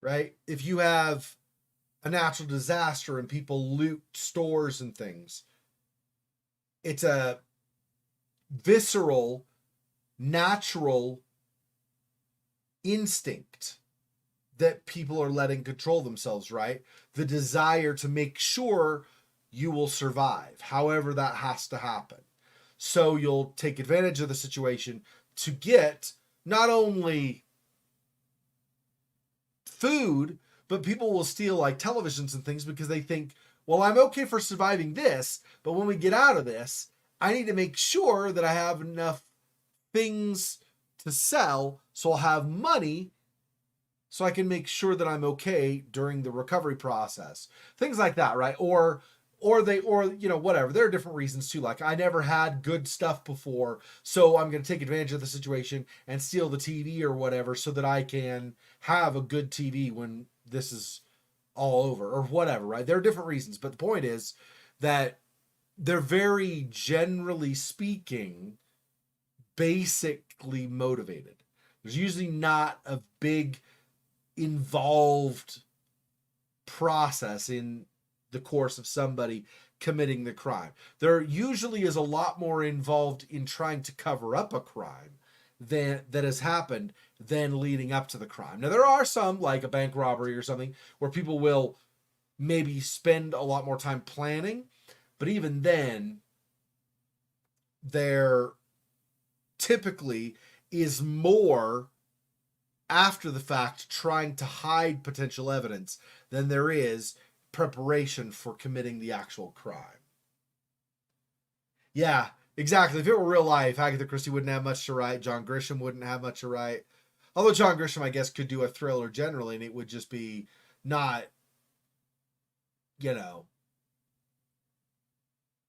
Right? If you have a natural disaster and people loot stores and things, it's a visceral, natural instinct that people are letting control themselves, right? The desire to make sure you will survive. However, that has to happen. So you'll take advantage of the situation to get not only food, but people will steal like televisions and things because they think, well, I'm okay for surviving this, but when we get out of this, I need to make sure that I have enough things to sell so I'll have money so I can make sure that I'm okay during the recovery process. Things like that, right? Or whatever. There are different reasons too. Like, I never had good stuff before, so I'm going to take advantage of the situation and steal the TV or whatever so that I can have a good TV when this is all over or whatever, right? There are different reasons, but the point is that they're very generally speaking basically motivated. There's usually not a big involved process in the course of somebody committing the crime. There usually is a lot more involved in trying to cover up a crime that has happened than leading up to the crime. Now, there are some, like a bank robbery or something, where people will maybe spend a lot more time planning, but even then, there typically is more after the fact trying to hide potential evidence than there is preparation for committing the actual crime. Yeah, exactly. If it were real life, Agatha Christie wouldn't have much to write. John Grisham wouldn't have much to write. Although John Grisham, I guess, could do a thriller generally, and it would just be not,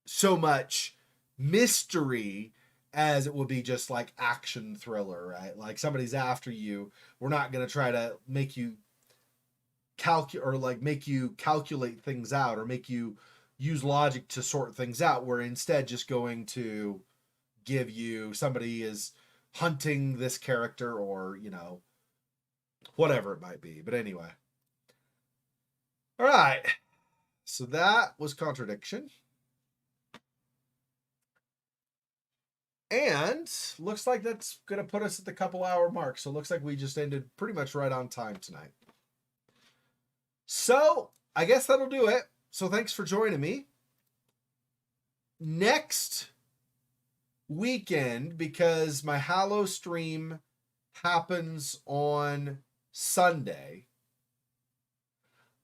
so much mystery as it would be just like action thriller, right? Like somebody's after you. We're not going to try to make you calculate things out or make you use logic to sort things out. We're instead just going to give you somebody is hunting this character or, whatever it might be. But anyway. All right. So that was Contradiction. And looks like that's going to put us at the couple-hour mark. So it looks like we just ended pretty much right on time tonight. So I guess that'll do it. So thanks for joining me. Next weekend, because my Hallow stream happens on Sunday,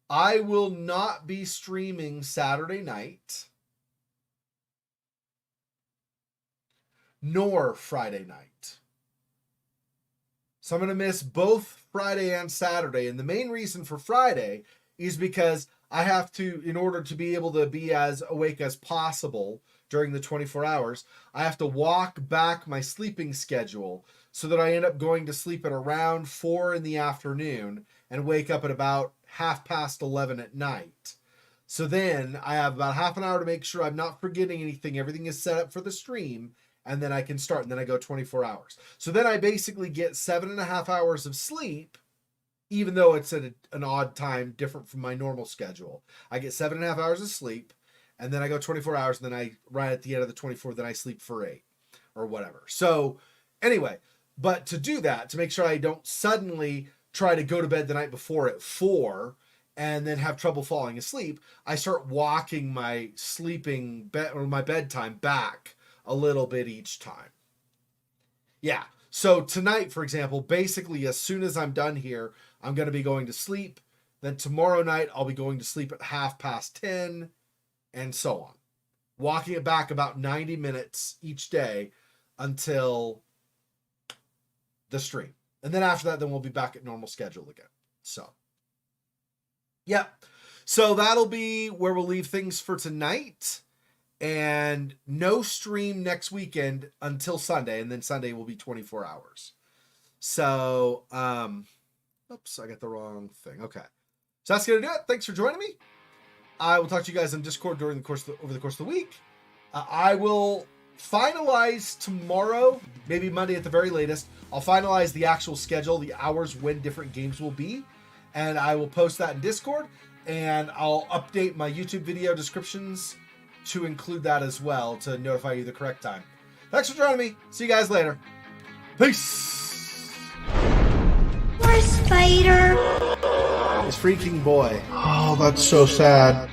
I will not be streaming Saturday night nor Friday night. So I'm going to miss both Friday and Saturday. And the main reason for Friday is because I have to, in order to be able to be as awake as possible during the 24 hours, I have to walk back my sleeping schedule so that I end up going to sleep at around 4 in the afternoon and wake up at about 11:30 at night. So then I have about half an hour to make sure I'm not forgetting anything. Everything is set up for the stream. And then I can start, and then I go 24 hours. So then I basically get 7.5 hours of sleep, even though it's at an odd time, different from my normal schedule. I get 7.5 hours of sleep, and then I go 24 hours, and then right at the end of the 24, then I sleep for 8 or whatever. So anyway, but to do that, to make sure I don't suddenly try to go to bed the night before at 4 and then have trouble falling asleep, I start walking my my bedtime back a little bit each time. Yeah. So tonight, for example, basically as soon as I'm done here, I'm going to be going to sleep. Then tomorrow night, I'll be going to sleep at 10:30 and so on. Walking it back about 90 minutes each day until the stream. And then after that, then we'll be back at normal schedule again. So, yeah. So that'll be where we'll leave things for tonight. And no stream next weekend until Sunday, and then Sunday will be 24 hours. So, oops, I got the wrong thing. Okay. So that's going to do it. Thanks for joining me. I will talk to you guys on Discord over the course of the week. I will finalize tomorrow, maybe Monday at the very latest. I'll finalize the actual schedule, the hours when different games will be, and I will post that in Discord, and I'll update my YouTube video descriptions to include that as well to notify you the correct time. Thanks for joining me. See you guys later. Peace. Poor spider. This freaking boy. Oh, that's so sad.